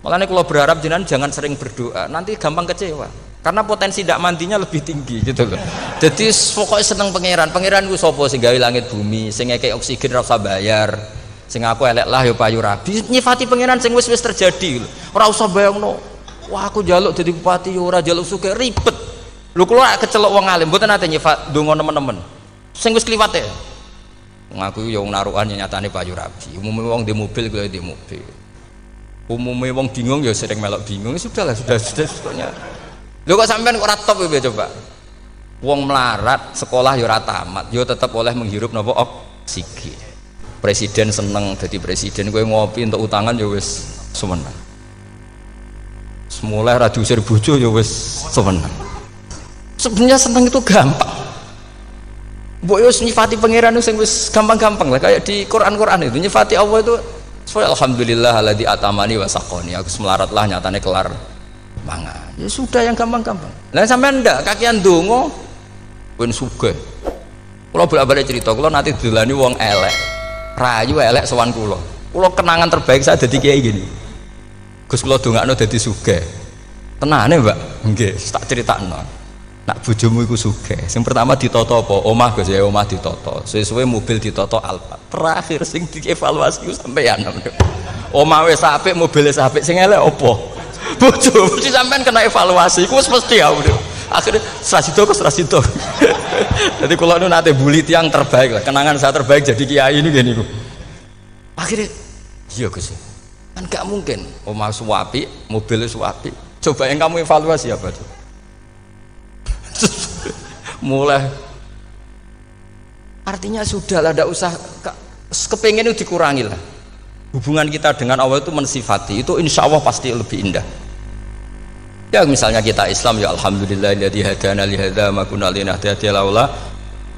Makanya kalau berharap jenengan jangan sering berdoa, nanti gampang kecewa. Karena potensi tidak mandinya lebih tinggi gitu loh. Jadi pokoknya seneng pangeran. Pangeran ku sapa sing gawe langit bumi, sing ngekek oksigen ora usah bayar. Sing aku elek lah ya payu rabi. Nyifati pangeran sing wis terjadi lho. Ora usah bayangno. Wah aku jaluk jadi bupati ya ora jaluk sugih, ribet. Lho kula kecelok wong alim, mboten nate nyifat donga nemen-nemen. Sing wis kliwat e. Ngaku ya wong narukan ya nyatane payu rabi. Umume wong di mobil kuwi di mobil. Umume wong bingung ya sering melok bingung. Sudahlah, sudah sebetulnya. Lho kok sampean kok ora top ya coba. Wong melarat sekolah ya ora tamat, ya tetep oleh menghirup napa oksigen. Presiden seneng dadi presiden, kowe ngopi untuk utangan ya wis semeneng. Semula ra diusir bojo ya wis semeneng. Sebenarnya seneng itu gampang. Mbok yo nyifati pangeran sing wis gampang-gampang lah, kayak di Quran itu nyifati Allah itu alhamdulillah alladzi atamani wa saqoni. Aku melarat lah nyatane kelar mangan. Ya sudah yang gampang-gampang. Lah sampean ndak kakian donga ben sugih. Kula bolak-balik cerita, kula nanti dilani wong elek. Rayu elek sowan kula. Kula kenangan terbaik saya dadi kiai gini. Gus kula dongakno dadi sugih. Tenane, Mbak? Nggih, tak critakno. Nak bojomu iku sugih. Sing pertama ditata apa? Omah Gus ya, omah ditata. Suwe-suwe mobil ditata Alphard. Terakhir sing dievaluasi ku sampeyan. Omah wis apik, mobil wis apik, sing elek apa? Bojomu mesti sampean kena evaluasi. Iku wis mesti ya. Akhirnya Srasido. Jadi kula nu nate bully tiyang terbaik lah. Kenangan saya terbaik jadi kiai ini gini ku. Akhirnya iya Gus. Kan gak mungkin omah suwapi, mobil suwapi. Coba yang kamu evaluasi apa tuh? Mulai artinya sudah lah, tidak usah kepengen itu dikurangi lah. Hubungan kita dengan Allah itu mensifati itu insya Allah pasti lebih indah. Ya misalnya kita Islam ya alhamdulillah alladzi hadana li hadza ma kunna linahtadiya laula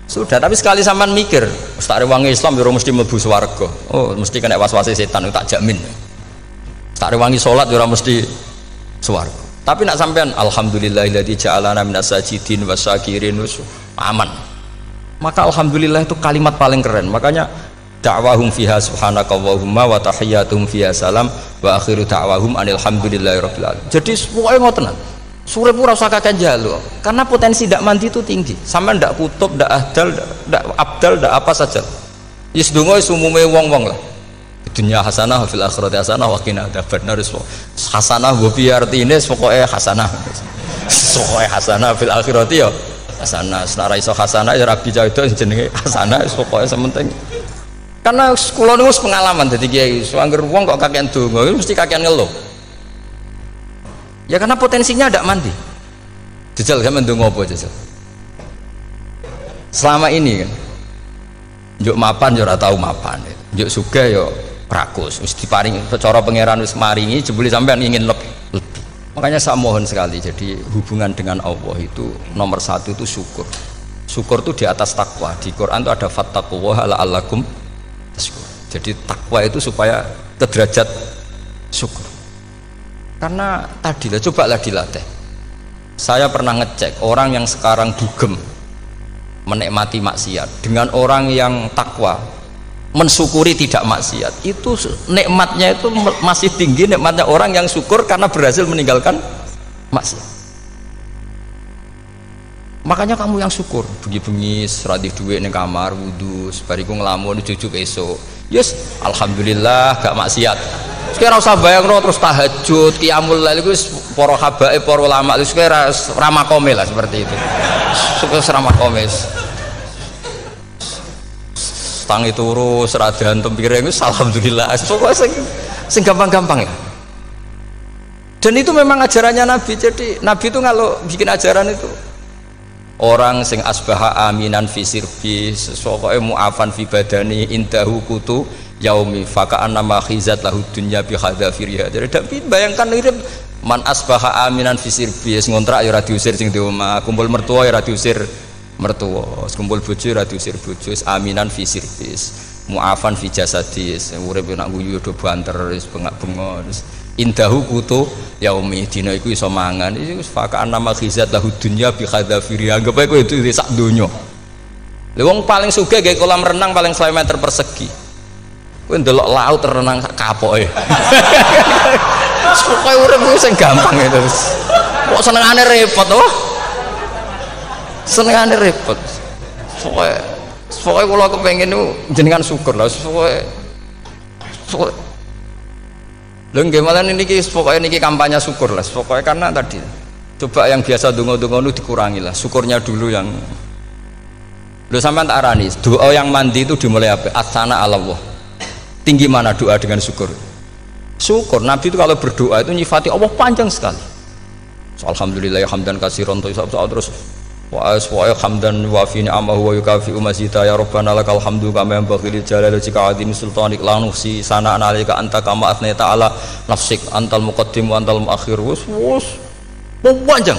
Sudah, tapi sekali sampean mikir, tak rewangi Islam yo mesti mlebu swarga. Oh, mesti kena was-wase setan tak jamin. Tak rewangi salat yo mesti swarga. Tapi nak sampean alhamdulillahilladzi ja'alana minas sajidin wasyakirin aman. Maka alhamdulillah itu kalimat paling keren. Makanya da'wahum fiha subhanakallahumma wa tahiyyatuhum fiha salam wa akhiru da'wahum alhamdulillahirabbil alamin. Jadi pokoke ngoten. Sore pura usah kakek jaluk, karena potensi tidak mandi itu tinggi. Sama ndak kutub, ndak ahdal, ndak abdal, ndak apa saja. Yes dongo umume wong-wong lah. Dunia hasanah, fil akhirati hasanah, wa qina adzabannar. Hasanah go piye artine pokoke hasanah. Pokoke hasanah fil akhirati ya hasanah. Nek ora iso hasanah ya rabi cah itu jenenge hasanah pokoke sementing. Karena kula niku pengalaman dadi kiai, angger wong kok kakean donga mesti kakean ngeluh. Ya karena potensinya ada mandi. Jajal kan mendung apa jajal. Selama ini kan, njuk mapan yo ora tau mapan, njuk sugih yo rakus. Wis diparing cara pangeran wis maringi, jebule sampean ingin lebih. Makanya saya mohon sekali. Jadi hubungan dengan Allah itu nomor satu itu syukur. Syukur itu di atas takwa. Di Quran itu ada fattaqullaha la'allakum tashkurun. Jadi takwa itu supaya ke derajat syukur. Karena tadi lah, cobalah dilatih. Saya pernah ngecek orang yang sekarang dugem menikmati maksiat dengan orang yang takwa mensyukuri tidak maksiat, itu nikmatnya itu masih tinggi nikmatnya orang yang syukur karena berhasil meninggalkan maksiat. Makanya kamu yang syukur, bengi-bengi seradih duit ning kamar wudu, bariku ngelamun jujuk esok. Yes, alhamdulillah gak maksiat. Sekarang usah bayangno terus tahajud, qiyamul lail iku para habaib, para ulama itu sekarang ramakome lah seperti itu. Suka ramakome. Tangi turu seradan tempiring wis alhamdulillah. Pokoke sing gampang-gampang ya. Dan itu memang ajarannya Nabi. Jadi Nabi itu kalau bikin ajaran itu orang sing asbaha aminan fi sirbi, pokoke mu'afan fi badani indahu kutu yaumi faka'an nama khizat lahu dunya bi hadzafiriha. Jadi bayangkan ini man asbaha aminan fi sirbi, ngontrak ya ora diusir sing di omah, kumpul mertua ya ora diusir mertua, kumpul bojo ora diusir bojo, aminan fi sirbis, mu'afan fi jasadis, urip nak guyu do banter wis bengak-bengok. Indahu kutu yaumi, dina iku iso mangan. Iki faka'an nama khizat lahu dunya bi hadzafiriha. Anggap ae kowe itu sak donya. Lha wong paling sugih gawe kolam renang paling 100 meter persegi. Kowe ndelok laut renang sak kapoke. Pokoke urip ku sing gampang itu. Kok senengane repot to? Senengane repot. Pokoke kula kepengin niku jenengan syukur lah. Pokoke lho nggih malah niki pokoke niki kampanye syukur lah. Pokoke karena tadi coba yang biasa donga-donga itu dikurangi lah. Syukurnya dulu yang lho sampean tak arani doa yang mandi itu dimulai apa? Asana Allah. Tinggi mana doa dengan syukur? Syukur. Nabi itu kalau berdoa itu nyifati Allah panjang sekali. Alhamdulillah hamdan katsiran terus wa hamdan wa fi ni'amahu wa yukafi mazida ya rabbana lakal hamdu kama yanbaghi lil jalali wajhika azim sultanik la nuhsi sana'an 'alaika anta kama athnayta 'ala nafsik antal muqaddim wa antal muakhir. Wus panjang.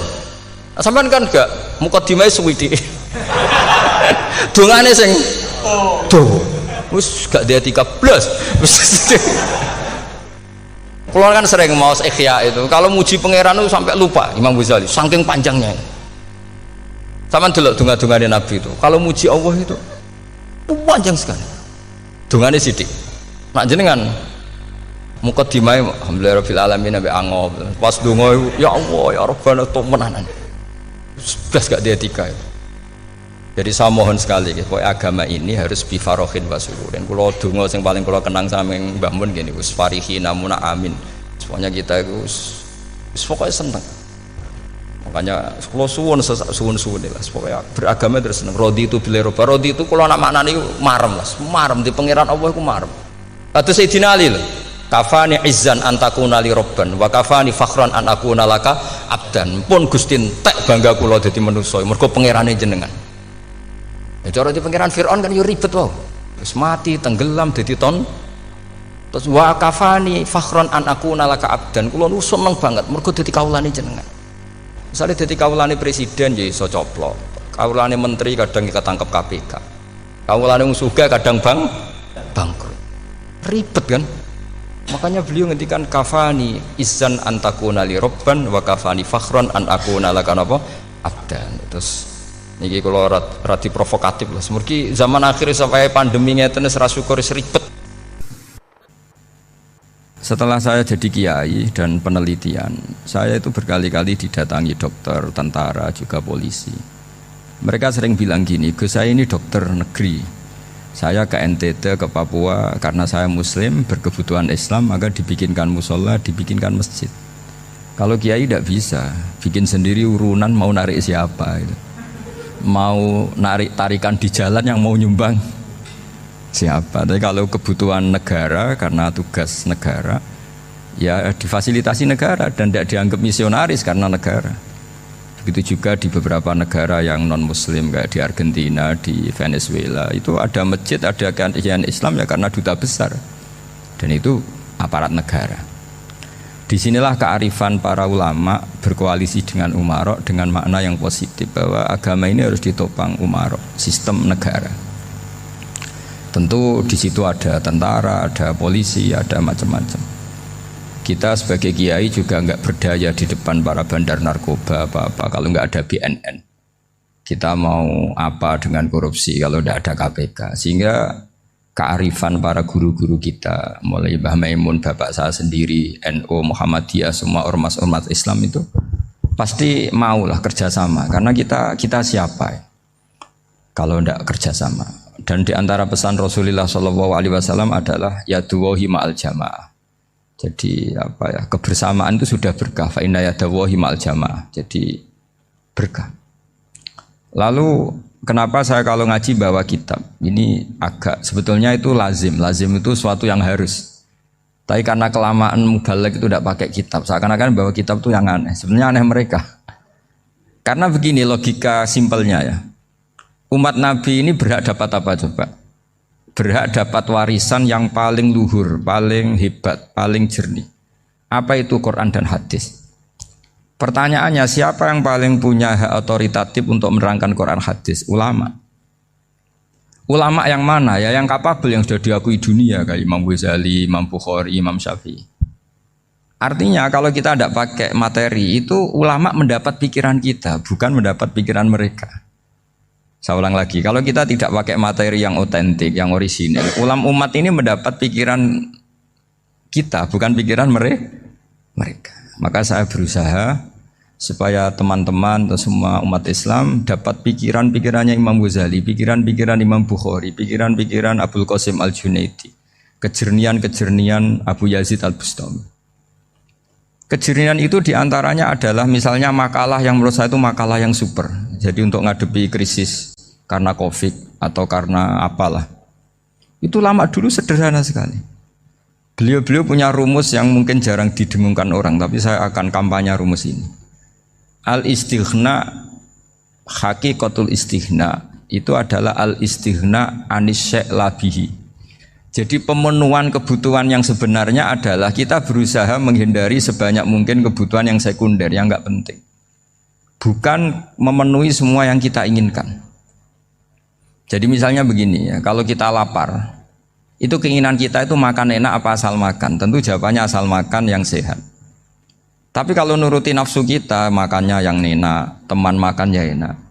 Sampean kan gak muqaddimah suwidi. Dongane sing wis gak dia 13 Kalau kan sering mau ikhya itu kalau muji pangeran itu sampai lupa Imam Ghazali saking panjangnya. Sama delok donga-dongane Nabi itu kalau muji Allah itu panjang sekali dongane sithik. Nak jenengan muqaddimah alhamdulillahirabbil alamin sampai angop pas donga ya Allah ya Rabbana temenanan sudah gak dia 3 itu. Jadi saya mohon sekali pokoknya agama ini harus bifarohin wasururin. Kalau donga yang paling kalau kenang sama yang Mbah Mun gini us farihi namuna amin. Semuanya kita itu pokoknya seneng. Makanya kalau suwun lah pokoknya beragama terus seneng. Rodi itu bila roba rodi itu kalau nak maknani marem lah, marem di pangeran Allah itu marem. Kata Sayyidina Ali lah, kafani izzan antakuna li robban wa kafani fakhran an akuna laka abdan. Pun Gustin tek bangga kula dadi manusa mergo pangerane jenengan. Ya cara di pangeran Fir'aun kan yo ribet wae. Wis mati tenggelam dadi ton. Terus wa kafani fakhran an akuna laka abdan. Kula nu seneng banget mergo dadi kawulane jenengan. Misalnya dadi kawulane presiden ya iso coplok. Kawulane menteri kadang ketangkep KPK. Kawulane wong sugih kadang bangkrut. Ribet kan? Makanya beliau ngendikan kafani izzan antakuna li robban wa kafani fakhron an akuna laka napa abdan. Terus niki kula radi provokatif lah. Semergi zaman akhir sampai pandemi ngeten wis ra syukur wis ribet. Setelah saya jadi kiai dan penelitian, saya itu berkali-kali didatangi dokter, tentara, juga polisi. Mereka sering bilang gini, Gus saya ini dokter negeri. Saya ke NTT, ke Papua, karena saya muslim, berkebutuhan Islam, maka dibikinkan musola, dibikinkan masjid. Kalau kiai tidak bisa, bikin sendiri urunan mau narik siapa itu. Mau narik tarikan di jalan yang mau nyumbang siapa. Tapi kalau kebutuhan negara, karena tugas negara, ya difasilitasi negara dan tidak dianggap misionaris karena negara. Begitu juga di beberapa negara yang non muslim kayak di Argentina, di Venezuela itu ada masjid, ada kajian Islam ya karena duta besar dan itu aparat negara. Disinilah kearifan para ulama berkoalisi dengan umarok dengan makna yang positif bahwa agama ini harus ditopang umarok, sistem negara. Tentu di situ ada tentara, ada polisi, ada macam-macam. Kita sebagai kiai juga nggak berdaya di depan para bandar narkoba apa-apa kalau nggak ada BNN. Kita mau apa dengan korupsi kalau tidak ada KPK. Sehingga kearifan para guru-guru kita, mulai Mbah Maimun, bapak saya sendiri, NU, Muhammadiyah, semua ormas-ormas Islam itu pasti maulah kerjasama. Karena kita siapa ya? Kalau tidak kerjasama. Dan di antara pesan Rasulullah SAW adalah yaduwahi ma'al jamaah. Jadi apa ya, kebersamaan itu sudah berkah. Fa inna yadallahi ma'al jamaah. Jadi berkah. Lalu kenapa saya kalau ngaji bawa kitab? Ini agak sebetulnya itu lazim. Lazim itu suatu yang harus. Tapi karena kelamaan mubalek itu tidak pakai kitab. Seakan-akan bawa kitab itu yang aneh. Sebenarnya aneh mereka. Karena begini logika simpelnya ya. Umat Nabi ini berhak dapat apa coba? Berhak dapat warisan yang paling luhur, paling hebat, paling jernih. Apa itu Quran dan hadis? Pertanyaannya, siapa yang paling punya hak otoritatif untuk menerangkan Quran hadis? Ulama. Ulama yang mana? Ya yang kapabel, yang sudah diakui dunia kayak Imam Ghazali, Imam Bukhari, Imam Syafi'i. Artinya kalau kita tidak pakai materi itu ulama mendapat pikiran kita, bukan mendapat pikiran mereka. Saya ulang lagi, kalau kita tidak pakai materi yang otentik, yang orisinil, umat ini mendapat pikiran kita, bukan pikiran mereka. Maka saya berusaha supaya teman-teman atau semua umat Islam dapat pikiran-pikirannya Imam Ghazali, pikiran-pikiran Imam Bukhari, pikiran-pikiran Abdul Qasim Al-Junaidi, kejernian-kejernian Abu Yazid Al-Bustami. Kejernian itu diantaranya adalah misalnya makalah yang menurut saya itu makalah yang super. Jadi untuk ngadepi krisis karena COVID atau karena apalah. Itu lama dulu sederhana sekali. Beliau punya rumus yang mungkin jarang didengungkan orang, tapi saya akan kampanye rumus ini. Al-istighna, haqiqatul istighna, itu adalah al-istighna anis syai' labihi. Jadi pemenuhan kebutuhan yang sebenarnya adalah kita berusaha menghindari sebanyak mungkin kebutuhan yang sekunder, yang enggak penting. Bukan memenuhi semua yang kita inginkan. Jadi misalnya begini ya, kalau kita lapar, itu keinginan kita itu makan enak apa asal makan? Tentu jawabannya asal makan yang sehat. Tapi kalau nuruti nafsu kita, makannya yang enak, teman makan ya enak.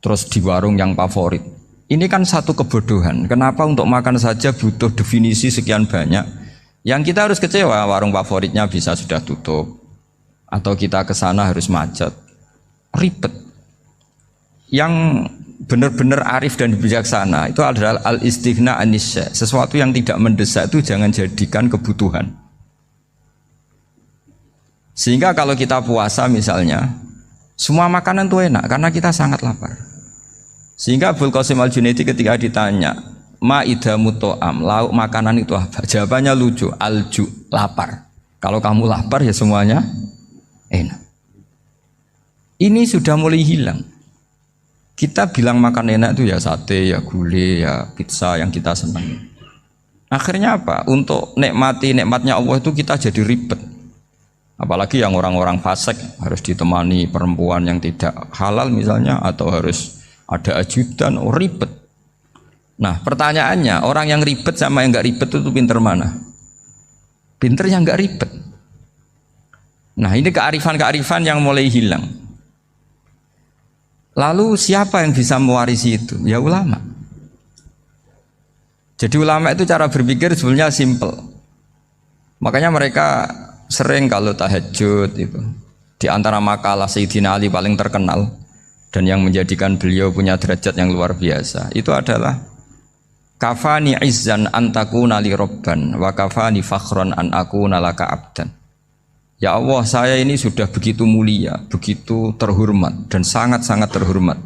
Terus di warung yang favorit. Ini kan satu kebodohan. Kenapa untuk makan saja butuh definisi sekian banyak? Yang kita harus kecewa, warung favoritnya bisa sudah tutup. Atau kita ke sana harus macet. Ribet. Yang benar-benar arif dan bijaksana itu adalah al-istighna anisya. Sesuatu yang tidak mendesak itu jangan jadikan kebutuhan. Sehingga kalau kita puasa misalnya, semua makanan itu enak karena kita sangat lapar. Sehingga Abdul Qasim Al-Junaidi ketika ditanya, ma'idamu to'am, lauk makanan itu apa? Jawabannya lucu, alju, lapar. Kalau kamu lapar ya semuanya enak. Ini sudah mulai hilang. Kita bilang makan enak itu ya sate, ya gulai, ya pizza yang kita senang. Akhirnya apa? Untuk nikmati nikmatnya Allah itu kita jadi ribet. Apalagi yang orang-orang fasik harus ditemani perempuan yang tidak halal misalnya, atau harus ada ajudan, ribet. Nah pertanyaannya, orang yang ribet sama yang nggak ribet itu pinter mana? Pinter yang nggak ribet. Nah ini kearifan-kearifan yang mulai hilang. Lalu siapa yang bisa mewarisi itu? Ya ulama. Jadi ulama itu cara berpikir sebenarnya simple. Makanya mereka sering kalau tahajud itu, di antara makalah Sayyidina Ali paling terkenal dan yang menjadikan beliau punya derajat yang luar biasa itu adalah kafani izzan antakuna li robban wa kafani fakhron an akuna laka abdan. Ya Allah, saya ini sudah begitu mulia, begitu terhormat dan sangat-sangat terhormat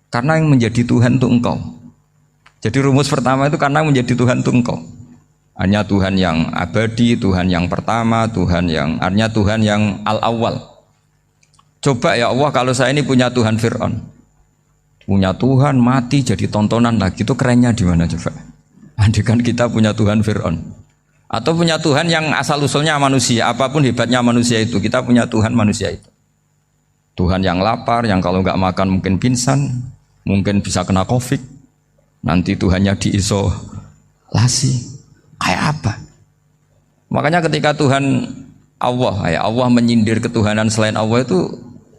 karena yang menjadi Tuhan itu Engkau. Jadi rumus pertama itu karena menjadi Tuhan itu Engkau. Hanya Tuhan yang abadi, Tuhan yang pertama, artinya Tuhan yang al-awwal. Coba ya Allah, kalau saya ini punya Tuhan Fir'aun, punya Tuhan mati jadi tontonan lagi, itu kerennya di mana coba? Andaikan kita punya Tuhan Fir'aun, atau punya Tuhan yang asal usulnya manusia, apapun hebatnya manusia itu, kita punya Tuhan manusia itu. Tuhan yang lapar, yang kalau nggak makan mungkin pingsan, mungkin bisa kena COVID, nanti Tuhannya diisolasi. Kayak apa? Makanya ketika Tuhan Allah menyindir ketuhanan selain Allah itu,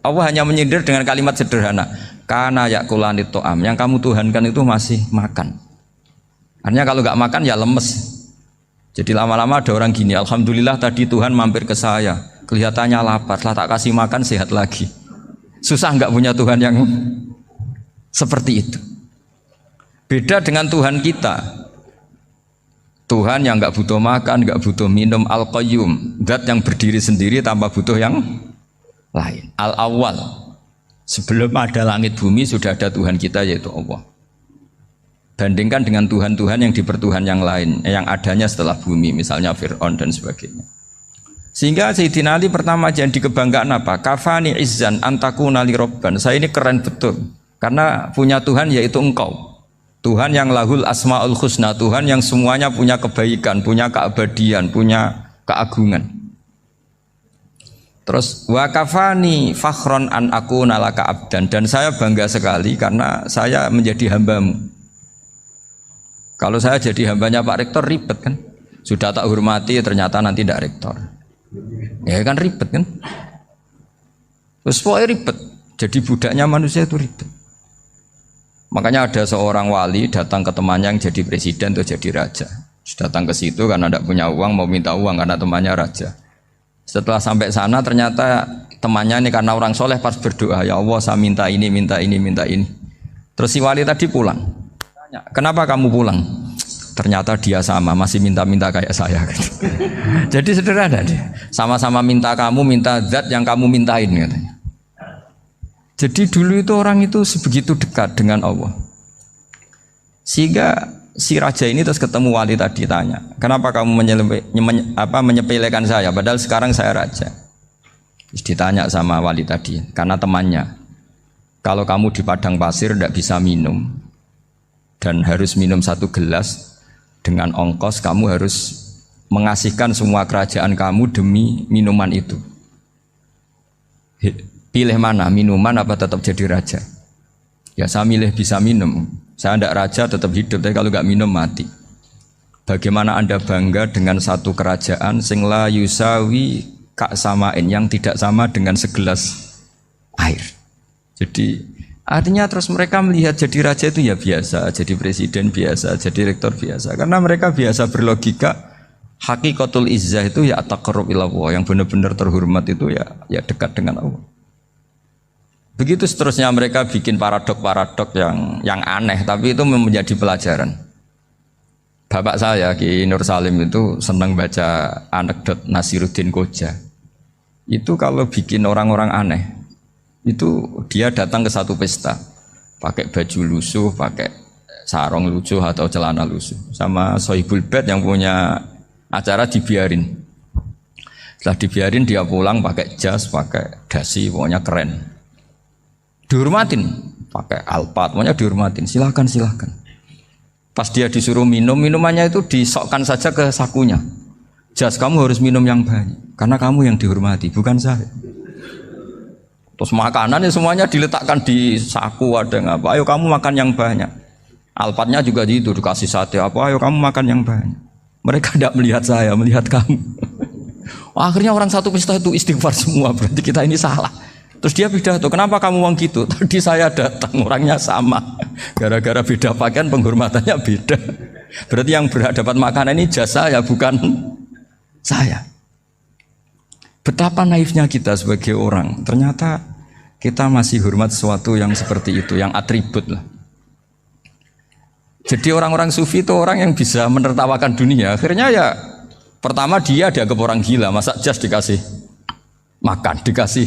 Allah hanya menyindir dengan kalimat sederhana, kana yakulani to'am, yang kamu tuhankan itu masih makan. Artinya kalau nggak makan ya lemes. Jadi lama-lama ada orang gini, alhamdulillah tadi Tuhan mampir ke saya, kelihatannya lapar, setelah tak kasih makan sehat lagi. Susah nggak punya Tuhan yang seperti itu. Beda dengan Tuhan kita. Tuhan yang nggak butuh makan, nggak butuh minum, al-qayyum, zat yang berdiri sendiri tanpa butuh yang lain. Al-awwal, sebelum ada langit bumi sudah ada Tuhan kita yaitu Allah. Bandingkan dengan Tuhan-Tuhan yang dipertuhan yang lain, yang adanya setelah bumi, misalnya Fir'aun dan sebagainya. Sehingga Sayyidina Ali pertama jadi kebanggaan apa? Kafani izzan antakuna li robban. Saya ini keren betul, karena punya Tuhan yaitu Engkau. Tuhan yang lahul asma'ul husna, Tuhan yang semuanya punya kebaikan, punya keabadian, punya keagungan. Terus wa kafani fakhron an akuna laka abdan, dan saya bangga sekali karena saya menjadi hambamu. Kalau saya jadi hambanya Pak Rektor ribet kan? Sudah tak hormati ternyata nanti tidak rektor. Ya kan ribet kan? Terus pokoknya ribet. Jadi budaknya manusia itu ribet. Makanya ada seorang wali datang ke temannya yang jadi presiden atau jadi raja. Datang ke situ karena tidak punya uang, mau minta uang karena temannya raja. Setelah sampai sana ternyata temannya ini karena orang soleh pas berdoa, ya Allah saya minta ini, minta ini, minta ini. Terus si wali tadi pulang. Tanya, kenapa kamu pulang? Ternyata dia sama, masih minta-minta kayak saya. Jadi sederhana dia. Sama-sama minta kamu, minta zat yang kamu mintain katanya. Jadi dulu itu orang itu sebegitu dekat dengan Allah. Sehingga si raja ini terus ketemu wali tadi tanya, kenapa kamu menyepelekan saya padahal sekarang saya raja? Terus ditanya sama wali tadi, karena temannya, kalau kamu di padang pasir tidak bisa minum dan harus minum 1 gelas, dengan ongkos kamu harus mengasihkan semua kerajaan kamu demi minuman itu. Pilih mana, minuman apa tetap jadi raja? Ya saya milih bisa minum. Saya tidak raja tetap hidup, tapi kalau nggak minum mati. Bagaimana Anda bangga dengan satu kerajaan sing la yusawi kak samain, yang tidak sama dengan segelas air. Jadi artinya terus mereka melihat jadi raja itu ya biasa, jadi presiden biasa, jadi rektor biasa. Karena mereka biasa berlogika, hakikatul izzah itu ya taqarrub ila Allah, yang benar-benar terhormat itu ya dekat dengan Allah. Begitu seterusnya mereka bikin paradok-paradok yang aneh, tapi itu menjadi pelajaran. Bapak saya Ki Nur Salim itu senang baca anekdot Nasiruddin Koja. Itu kalau bikin orang-orang aneh, itu dia datang ke satu pesta, pakai baju lusuh, pakai sarung lusuh atau celana lusuh, sama Sohibul Bait yang punya acara dibiarin. Setelah dibiarin dia pulang pakai jas, pakai dasi, pokoknya keren. Dihormatin, pakai alpat, pokoknya dihormatin, silahkan. Pas dia disuruh minum, minumannya itu disokkan saja ke sakunya. Jas, kamu harus minum yang banyak karena kamu yang dihormati, bukan saya. Terus makanannya semuanya diletakkan di saku, ada nggak apa? Ayo kamu makan yang banyak. Alphardnya juga gitu, dikasih sate apa? Ayo kamu makan yang banyak. Mereka tidak melihat saya, melihat kamu. Akhirnya orang satu pesta itu istighfar semua, berarti kita ini salah. Terus dia pidato, kenapa kamu ngomong gitu? Tadi saya datang, orangnya sama. Gara-gara beda pakaian, penghormatannya beda. Berarti yang berhak dapat makanan ini jasa ya, bukan saya. Betapa naifnya kita sebagai orang. Ternyata kita masih hormat sesuatu yang seperti itu, yang atribut lah. Jadi orang-orang sufi itu orang yang bisa menertawakan dunia. Akhirnya ya, pertama dia dianggap orang gila. Masa jas dikasih makan, dikasih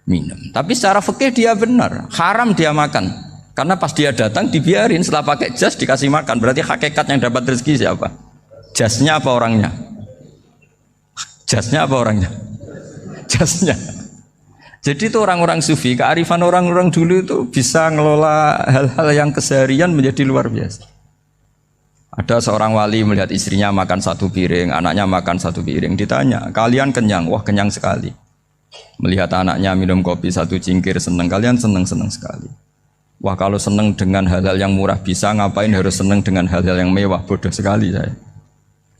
minum. Tapi secara fikih dia benar, haram dia makan. Karena pas dia datang dibiarin, setelah pakai jas dikasih makan. Berarti hakikat yang dapat rezeki siapa? Jasnya apa orangnya? Jasnya apa orangnya? Jasnya. Jadi itu orang-orang sufi, kearifan orang-orang dulu itu bisa ngelola hal-hal yang keseharian menjadi luar biasa. Ada seorang wali melihat istrinya makan satu piring, anaknya makan satu piring. Ditanya, kalian kenyang? Wah, kenyang sekali. Melihat anaknya minum kopi satu cingkir, senang. Kalian senang-senang sekali. Wah, kalau senang dengan hal-hal yang murah bisa, ngapain harus senang dengan hal-hal yang mewah? Bodoh sekali saya.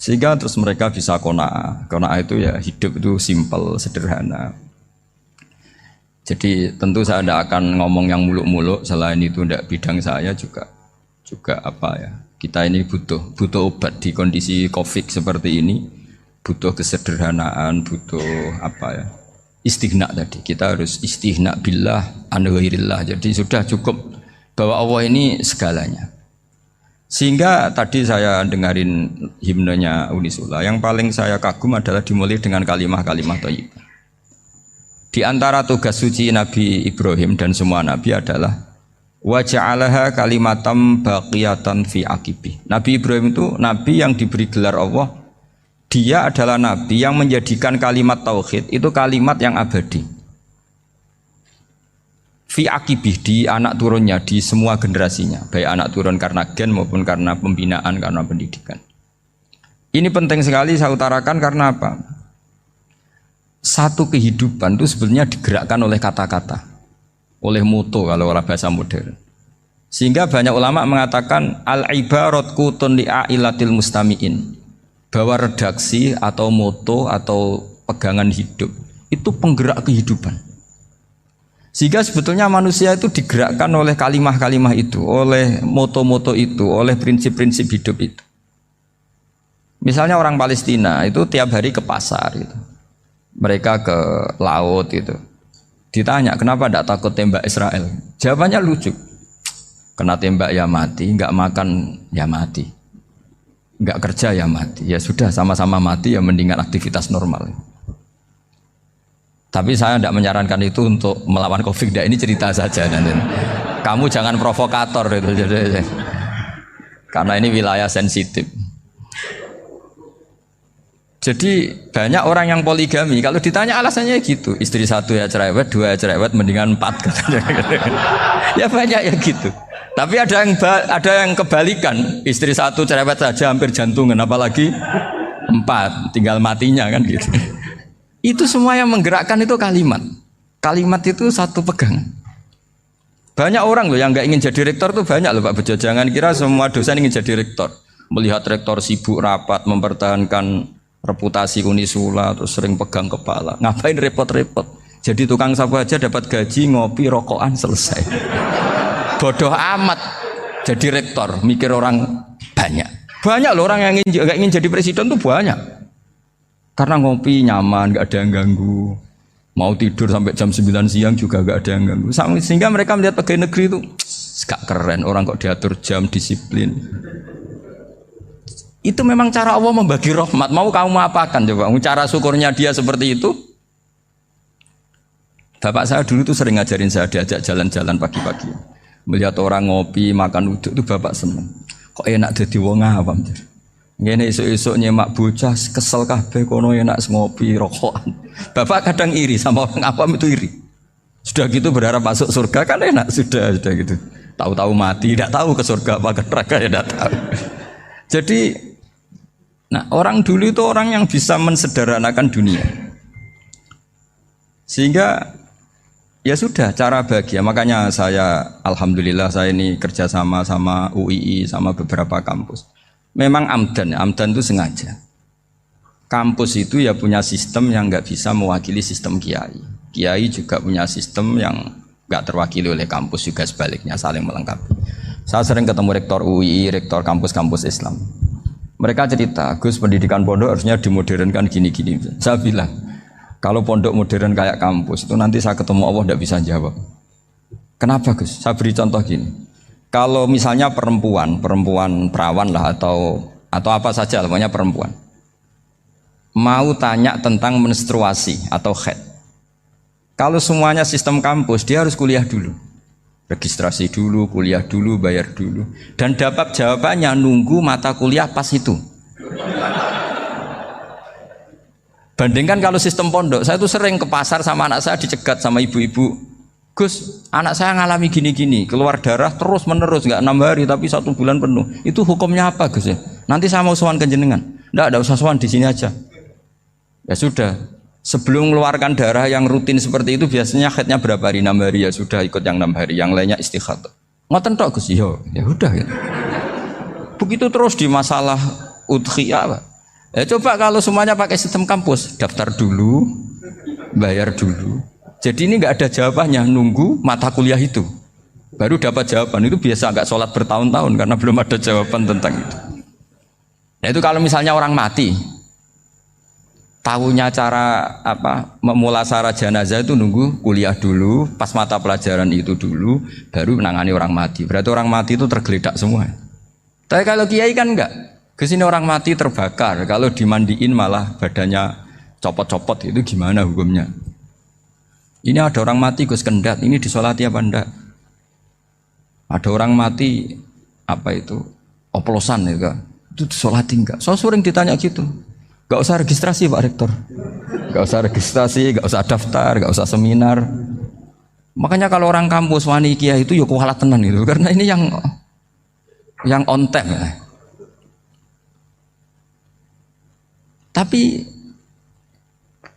Sehingga terus mereka bisa qanaah. Qanaah itu ya hidup itu simpel, sederhana. Jadi tentu saya tidak akan ngomong yang muluk-muluk, selain itu tidak bidang saya juga apa ya, kita ini butuh obat di kondisi COVID seperti ini, butuh kesederhanaan, butuh apa ya, istighna tadi. Kita harus istighna billah an ghairillah. Jadi sudah cukup bahwa Allah ini segalanya. Sehingga tadi saya dengarin himnenya Unisula, yang paling saya kagum adalah dimulai dengan kalimat-kalimat thayyibah. Di antara tugas suci Nabi Ibrahim dan semua Nabi adalah wa ja'alaha kalimatam baqiyatan fi aqibi. Nabi Ibrahim itu Nabi yang diberi gelar Allah. Dia adalah Nabi yang menjadikan kalimat tauhid itu kalimat yang abadi. Fi aqibi, di anak turunnya, di semua generasinya. Baik anak turun karena gen maupun karena pembinaan, karena pendidikan. Ini penting sekali saya utarakan karena apa? Satu kehidupan itu sebenarnya digerakkan oleh kata-kata, oleh moto kalau orang bahasa modern. Sehingga banyak ulama mengatakan al-ibarat kutun li'ailatil mustami'in, bahwa redaksi atau moto atau pegangan hidup itu penggerak kehidupan. Sehingga sebetulnya manusia itu digerakkan oleh kalimah-kalimah itu, oleh moto-moto itu, oleh prinsip-prinsip hidup itu. Misalnya orang Palestina itu tiap hari ke pasar gitu. Mereka ke laut itu. Ditanya, kenapa tidak takut tembak Israel? Jawabannya lucu. Kena tembak ya mati, enggak makan ya mati. Enggak kerja ya mati. Ya sudah, sama-sama mati ya mendingan aktivitas normal. Tapi saya tidak menyarankan itu untuk melawan Covid. Ini cerita saja. Kamu jangan provokator itu. Karena ini wilayah sensitif. Jadi banyak orang yang poligami, kalau ditanya alasannya gitu, istri satu ya cerewet, dua ya cerewet, mendingan 4 katanya. Ya banyak ya gitu. Tapi ada yang kebalikan, istri satu cerewet saja hampir jantungan, apalagi 4, tinggal matinya kan gitu. Itu semua yang menggerakkan itu kalimat. Kalimat itu satu pegangan. Banyak orang loh yang nggak ingin jadi rektor tuh banyak loh Pak Bejo. Jangan kira semua dosen ingin jadi rektor. Melihat rektor sibuk rapat mempertahankan reputasi Unisula, terus sering pegang kepala. Ngapain repot-repot? Jadi tukang sapu aja dapat gaji, ngopi, rokokan, selesai. Bodoh amat jadi rektor, mikir orang banyak. Banyak loh orang yang ingin jadi presiden tuh banyak. Karena ngopi nyaman, gak ada yang ganggu. Mau tidur sampai jam 9 siang juga gak ada yang ganggu. Sehingga mereka melihat pegawai negeri itu gak keren, orang kok diatur jam, disiplin. Itu memang cara Allah membagi rahmat. Mau kamu apakan coba? Cara syukurnya dia seperti itu. Bapak saya dulu tuh sering ngajarin saya, diajak jalan-jalan pagi-pagi. Melihat orang ngopi, makan uduk itu bapak seneng. Kok enak jadi wong awam. Ngene esuk-esuk nyemak bocah kesel kabeh kono enak ngopi rokokan. Bapak kadang iri sama orang awam itu iri. Sudah gitu berharap masuk surga kan enak, sudah gitu. Tahu-tahu mati, tidak tahu ke surga apa ke neraka ya tidak tahu. Jadi Nah, orang dulu itu orang yang bisa mensederhanakan dunia. Sehingga ya sudah cara bahagia. Makanya saya alhamdulillah saya ini kerjasama sama UII sama beberapa kampus. Memang amdan itu sengaja. Kampus itu ya punya sistem yang nggak bisa mewakili sistem kiai. Kiai juga punya sistem yang nggak terwakili oleh kampus, juga sebaliknya saling melengkapi. Saya sering ketemu rektor UII, rektor kampus-kampus Islam. Mereka cerita, Gus, pendidikan pondok harusnya dimodernkan gini-gini. Saya bilang, kalau pondok modern kayak kampus itu nanti saya ketemu Allah tidak bisa jawab. Kenapa, Gus? Saya beri contoh gini. Kalau misalnya perempuan perawan lah atau apa saja, pokoknya perempuan mau tanya tentang menstruasi atau haid. Kalau semuanya sistem kampus, dia harus kuliah dulu. Registrasi dulu, kuliah dulu, bayar dulu. Dan dapat jawabannya nunggu mata kuliah pas itu. Bandingkan kalau sistem pondok, saya tuh sering ke pasar sama anak saya dicegat sama ibu-ibu. Gus, anak saya ngalami gini-gini, keluar darah terus menerus, nggak 6 hari tapi 1 bulan penuh. Itu hukumnya apa, Gus ya? Nanti saya mau sowan ke jenengan. Nggak usah sowan, di sini aja. Ya sudah, sebelum mengeluarkan darah yang rutin seperti itu biasanya haidnya berapa hari? 6 hari, ya sudah ikut yang 6 hari, yang lainnya istikhadah. Ngoten tok Gus, ya udah ya. Begitu terus di masalah udhiyah, Pak. Ya coba kalau semuanya pakai sistem kampus, daftar dulu, bayar dulu. Jadi ini nggak ada jawabannya, nunggu mata kuliah itu baru dapat jawaban. Itu biasa nggak sholat bertahun-tahun karena belum ada jawaban tentang itu. Nah itu kalau misalnya orang mati, tahunya cara memulasara jenazah itu nunggu kuliah dulu, pas mata pelajaran itu dulu, baru menangani orang mati. Berarti orang mati itu tergeledak semua. Tapi kalau kiai kan enggak. Kesini orang mati terbakar, kalau dimandiin malah badannya copot-copot, itu gimana hukumnya? Ini ada orang mati Gus Kendat, ini disolati apa enggak? Ada orang mati oplosan itu disolati enggak? So sering ditanya gitu. Gak usah registrasi Pak Rektor, gak usah registrasi, gak usah daftar, gak usah seminar. Makanya kalau orang kampus wani kiai itu ya kualat tenan itu, karena ini yang on time ya. Tapi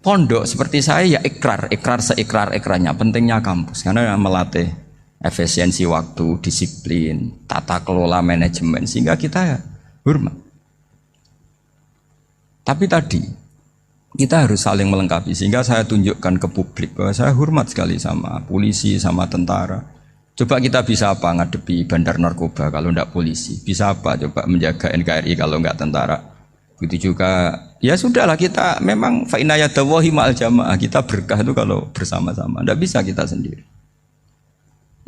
pondok seperti saya ya ikrar seikrar-ikrarnya pentingnya kampus karena melatih efisiensi waktu, disiplin, tata kelola manajemen sehingga kita ya hormat. Tapi tadi kita harus saling melengkapi sehingga saya tunjukkan ke publik bahwa saya hormat sekali sama polisi, sama tentara. Coba kita bisa apa ngadepi bandar narkoba kalau enggak polisi? Bisa apa coba menjaga NKRI kalau enggak tentara? Begitu juga ya sudahlah kita memang fa inna yadallahi ma'al jamaah, kita berkah itu kalau bersama-sama. Enggak bisa kita sendiri.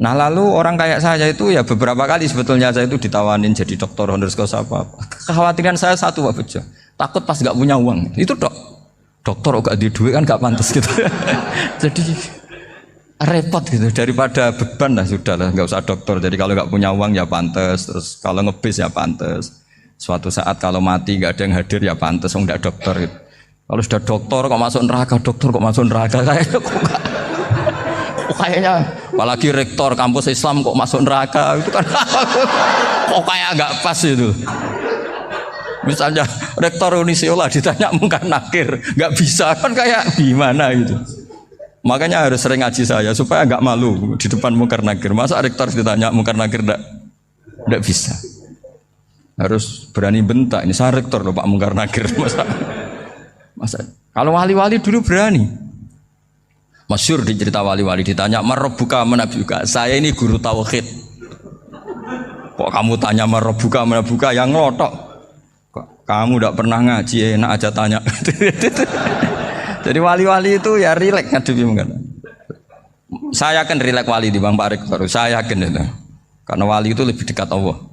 Nah lalu orang kayak saya itu ya beberapa kali sebetulnya saya itu ditawanin jadi dokter honoris causa apa. Kekhawatiran saya satu Pak Bejo, takut pas gak punya uang. Itu dokter gak di duit kan gak pantas gitu. Jadi repot gitu, daripada beban lah sudah lah gak usah dokter. Jadi kalau gak punya uang ya pantas, terus kalau ngebis ya pantas. Suatu saat kalau mati gak ada yang hadir ya pantas, enggak dokter gitu. Kalau sudah dokter kok masuk neraka, kayaknya apalagi rektor kampus Islam kok masuk neraka itu kan kok kayak nggak pas itu. Misalnya rektor Unisiola ditanya mungkar nakir nggak bisa kan kayak gimana gitu. Makanya harus sering ngaji saya supaya nggak malu di depan mungkar nakir. Masa rektor ditanya mungkar nakir nggak bisa. Harus berani bentak, ini saya rektor loh Pak mungkar nakir. Masa kalau wali-wali dulu berani. Masyhur di cerita wali-wali ditanya marabbuka manabuka, saya ini guru tauhid. Kok kamu tanya marabbuka manabuka yang ngelotok? Kok kamu tidak pernah ngaji enak aja tanya. Jadi wali-wali itu ya rileks ngadepi mungkin. Saya yakin rileks wali di Bang Pak Rektor, saya yakin itu. Karena wali itu lebih dekat Allah.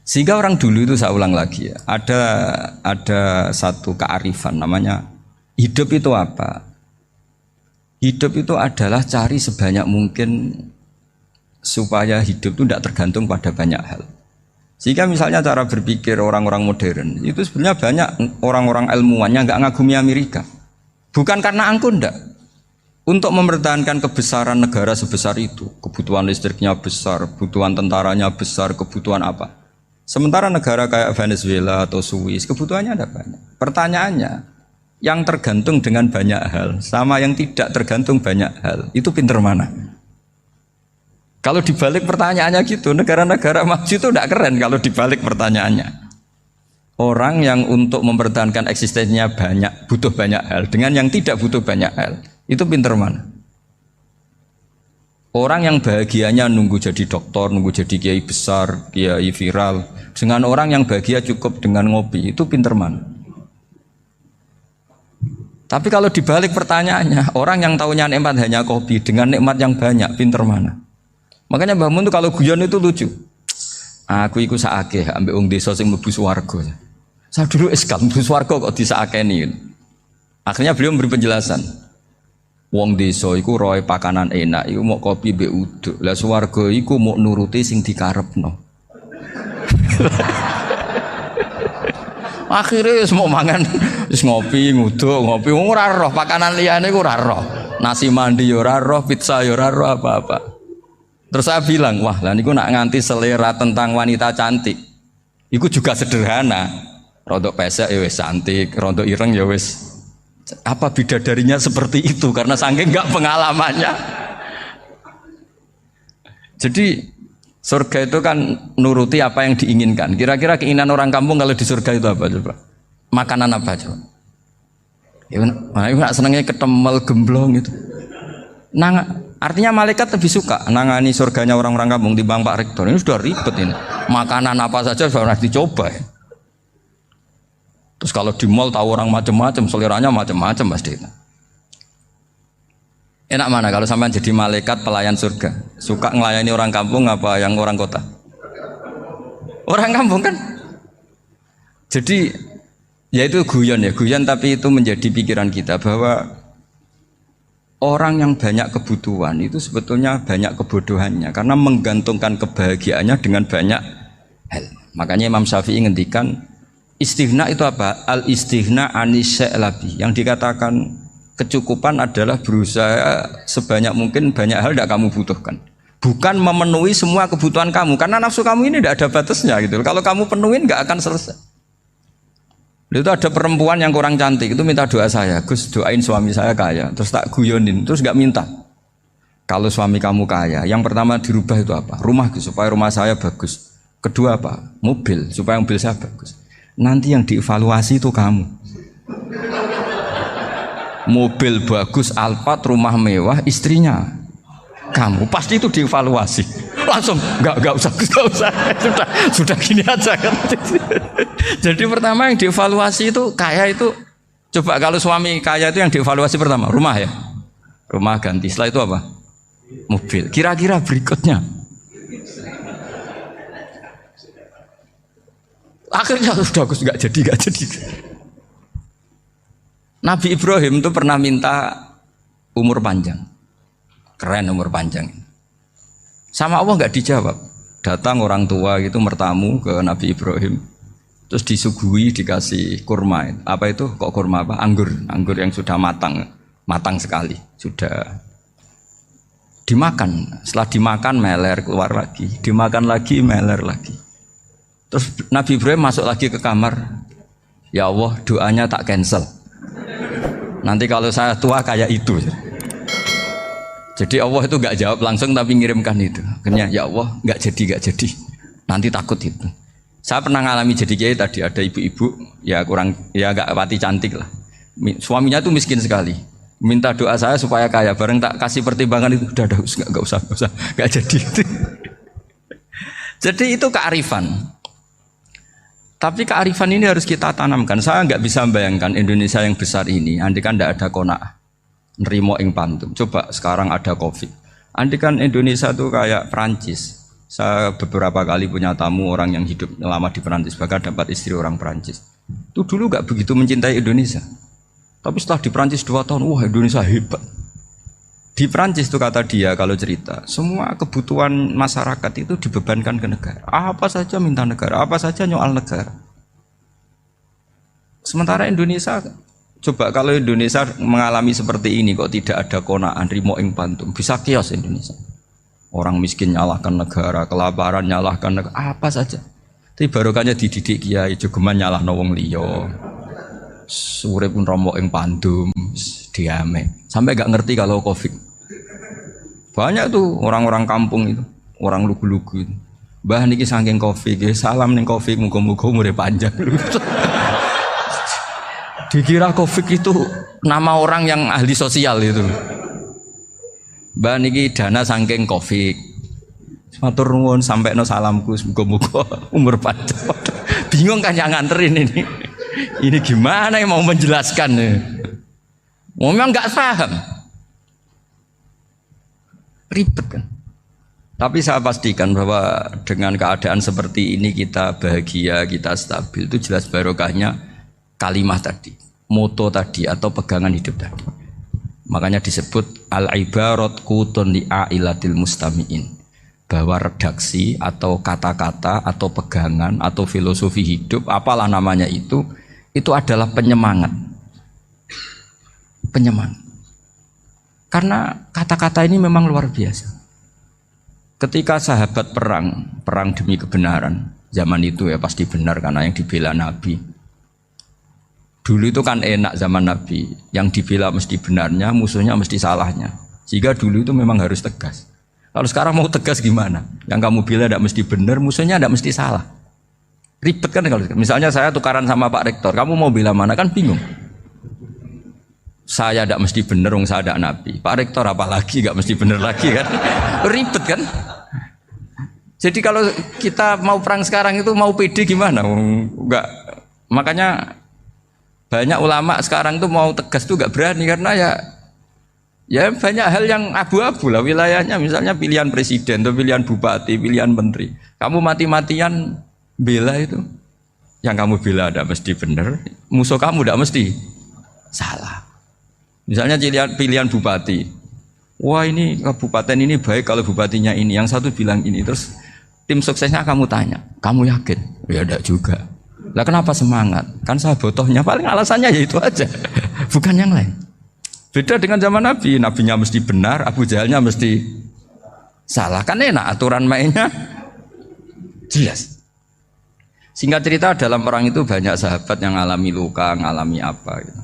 Sehingga orang dulu itu saya ulang lagi ya, ada satu kearifan namanya hidup itu apa? Hidup itu adalah cari sebanyak mungkin supaya hidup itu tidak tergantung pada banyak hal. Sehingga misalnya cara berpikir orang-orang modern itu sebenarnya banyak orang-orang ilmuwan yang nggak ngagumi Amerika. Bukan karena angkuh ndak. Untuk mempertahankan kebesaran negara sebesar itu, kebutuhan listriknya besar, kebutuhan tentaranya besar, kebutuhan apa? Sementara negara kayak Venezuela atau Swiss kebutuhannya ada banyak. Pertanyaannya, yang tergantung dengan banyak hal sama yang tidak tergantung banyak hal, itu pinter mana? Kalau dibalik pertanyaannya gitu, negara-negara maju itu tidak keren kalau dibalik pertanyaannya. Orang yang untuk mempertahankan eksistensinya banyak, butuh banyak hal, dengan yang tidak butuh banyak hal, itu pinter mana? Orang yang bahagianya nunggu jadi dokter, nunggu jadi kiai besar, kiai viral, dengan orang yang bahagia cukup dengan ngopi, itu pinter mana? Tapi kalau dibalik pertanyaannya, orang yang tahunya nikmat hanya kopi dengan nikmat yang banyak, pinter mana? Makanya Mbah Mun tuh kalau guyon itu lucu. Aku iku sakake ambek wong desa sing mlebu swarga. Saya dulu eskal mlebu swarga kok disakeni. Akhirnya beliau memberi penjelasan. Wong desa iku roe pakanan enak, iku mau kopi mbek uduk. Lah swarga iku mau nuruti sing dikarepno. Akhirnya wis mau mangan, wis ngopi, nguduk, ngopi ora roh pakanan liyane iku ora roh. Nasi mandi ya ora roh, pizza ya ora roh apa-apa. Terus saya bilang, wah lah niku nak nganti selera tentang wanita cantik. Iku juga sederhana. Rodok pesek ya wis cantik, rodok ireng ya wis. Apa bidadarinya seperti itu karena saking enggak pengalamannya. Jadi surga itu kan nuruti apa yang diinginkan. Kira-kira keinginan orang kampung kalau di surga itu apa coba? Makanan apa coba? Ya, nak senengnya ketemel gemblong itu. Artinya malaikat lebih suka nangani surganya orang-orang kampung di Bang Pak Rektor. Ini sudah ribet ini. Makanan apa saja sudah dicoba ya. Terus kalau di mall tahu orang macam-macam, seleranya macam-macam pasti. Enak mana kalau sampai jadi malaikat pelayan surga? Suka ngelayani orang kampung apa yang orang kota? Orang kampung kan? Jadi ya itu guyon ya, guyon tapi itu menjadi pikiran kita bahwa orang yang banyak kebutuhan itu sebetulnya banyak kebodohannya karena menggantungkan kebahagiaannya dengan banyak hal. Makanya Imam Syafi'i ngendikan istighna itu apa? Al-istighna anisya'i. Yang dikatakan kecukupan adalah berusaha sebanyak mungkin banyak hal tidak kamu butuhkan. Bukan memenuhi semua kebutuhan kamu karena nafsu kamu ini tidak ada batasnya gitu. Kalau kamu penuhin nggak akan selesai. Itu ada perempuan yang kurang cantik itu minta doa saya, Gus doain suami saya kaya. Terus tak guyonin, terus nggak minta. Kalau suami kamu kaya, yang pertama dirubah itu apa? Rumah supaya rumah saya bagus. Kedua apa? Mobil supaya mobil saya bagus. Nanti yang dievaluasi itu kamu. Mobil bagus, Alphard, rumah mewah, istrinya kamu. Pasti itu dievaluasi. Langsung enggak usah. Sudah gini aja kan. Jadi pertama yang dievaluasi itu kaya itu coba kalau suami kaya itu yang dievaluasi pertama rumah ya. Rumah ganti. Setelah itu apa? Mobil. Kira-kira berikutnya. Akhirnya sudah enggak jadi. Nabi Ibrahim itu pernah minta umur panjang. Keren umur panjang. Sama Allah enggak dijawab. Datang orang tua gitu mertamu ke Nabi Ibrahim. Terus disuguhi dikasih kurma. Apa itu? Kok kurma apa? Anggur yang sudah matang sekali. Sudah dimakan. Setelah dimakan meler keluar lagi. Dimakan lagi meler lagi. Terus Nabi Ibrahim masuk lagi ke kamar. Ya Allah, doanya tak cancel. Nanti kalau saya tua kayak itu. Jadi Allah itu enggak jawab langsung tapi ngirimkan itu. Akhirnya ya Allah enggak jadi. Nanti takut itu. Saya pernah ngalami jadi kiai tadi ada ibu-ibu ya enggak pati cantik lah. Suaminya tuh miskin sekali. Minta doa saya supaya kaya. Bareng tak kasih pertimbangan itu udah enggak usah. Enggak jadi. Jadi itu kearifan. Tapi kearifan ini harus kita tanamkan. Saya enggak bisa membayangkan Indonesia yang besar ini andai kan enggak ada qanaah. Nerimo ing pantum. Coba sekarang ada Covid. Andai kan Indonesia tuh kayak Perancis. Saya beberapa kali punya tamu orang yang hidup lama di Perancis, bahkan dapat istri orang Perancis. Itu dulu gak begitu mencintai Indonesia. Tapi setelah di Perancis 2 tahun, wah Indonesia hebat. Di Perancis tuh kata dia kalau cerita, semua kebutuhan masyarakat itu dibebankan ke negara. Apa saja minta negara, apa saja nyoal negara. Sementara Indonesia, coba kalau Indonesia mengalami seperti ini kok tidak ada qanaah rimo ing pantum, bisa kios Indonesia. Orang miskin nyalahkan negara, kelaparan nyalahkan negara, apa saja. Tapi barokahnya dididik kiai jogeman nyalahno wong liya. Urip pun rombok ing pandum diame. Sampai gak ngerti kalau Covid. Banyak tuh orang-orang kampung itu, orang lugu-lugu itu. Mbah niki saking Covid, salam ning Covid muga-muga umure panjang. Dikira Covid itu nama orang yang ahli sosial itu. Mbah niki dana saking Covid. Matur nuwun sampekno salamku muga-muga umur panjang. Bingung kan yang nganterin ini. Ini gimana yang mau menjelaskan? Memang nggak paham. Ribet kan. Tapi saya pastikan bahwa dengan keadaan seperti ini kita bahagia, kita stabil itu jelas barokahnya kalimat tadi, moto tadi atau pegangan hidup tadi. Makanya disebut al-ibarat qutun li ailatil mustami'in. Bahwa redaksi atau kata-kata atau pegangan atau filosofi hidup apalah namanya itu adalah penyemangat. Penyemangat. Karena kata-kata ini memang luar biasa. Ketika sahabat perang demi kebenaran, zaman itu ya pasti benar karena yang dibela Nabi. Dulu itu kan enak zaman Nabi, yang dibela mesti benarnya, musuhnya mesti salahnya. Sehingga dulu itu memang harus tegas. Kalau sekarang mau tegas gimana? Yang kamu bela tidak mesti benar, musuhnya tidak mesti salah. Ribet kan kalau misalnya saya tukaran sama Pak Rektor, kamu mau bela mana kan bingung. Saya tidak mesti benar, saya tidak Nabi. Pak Rektor apalagi nggak mesti benar lagi kan? Ribet kan? Jadi kalau kita mau perang sekarang itu mau pede gimana? Enggak. Makanya banyak ulama sekarang tuh mau tegas tuh nggak berani karena ya banyak hal yang abu-abu lah wilayahnya, misalnya pilihan presiden atau pilihan bupati, pilihan menteri. Kamu mati-matian bela itu, yang kamu bela tidak mesti benar, musuh kamu tidak mesti salah. Misalnya pilihan bupati, wah ini kabupaten ini baik kalau bupatinya ini, yang satu bilang ini, terus tim suksesnya kamu tanya, kamu yakin? Ya tidak juga. Lah kenapa semangat? Kan saya botohnya, paling alasannya ya itu aja, bukan yang lain. Beda dengan zaman Nabi, Nabinya mesti benar, Abu Jahalnya mesti salah. Kan enak, aturan mainnya jelas. Singkat cerita dalam perang itu banyak sahabat yang alami luka, ngalami apa gitu.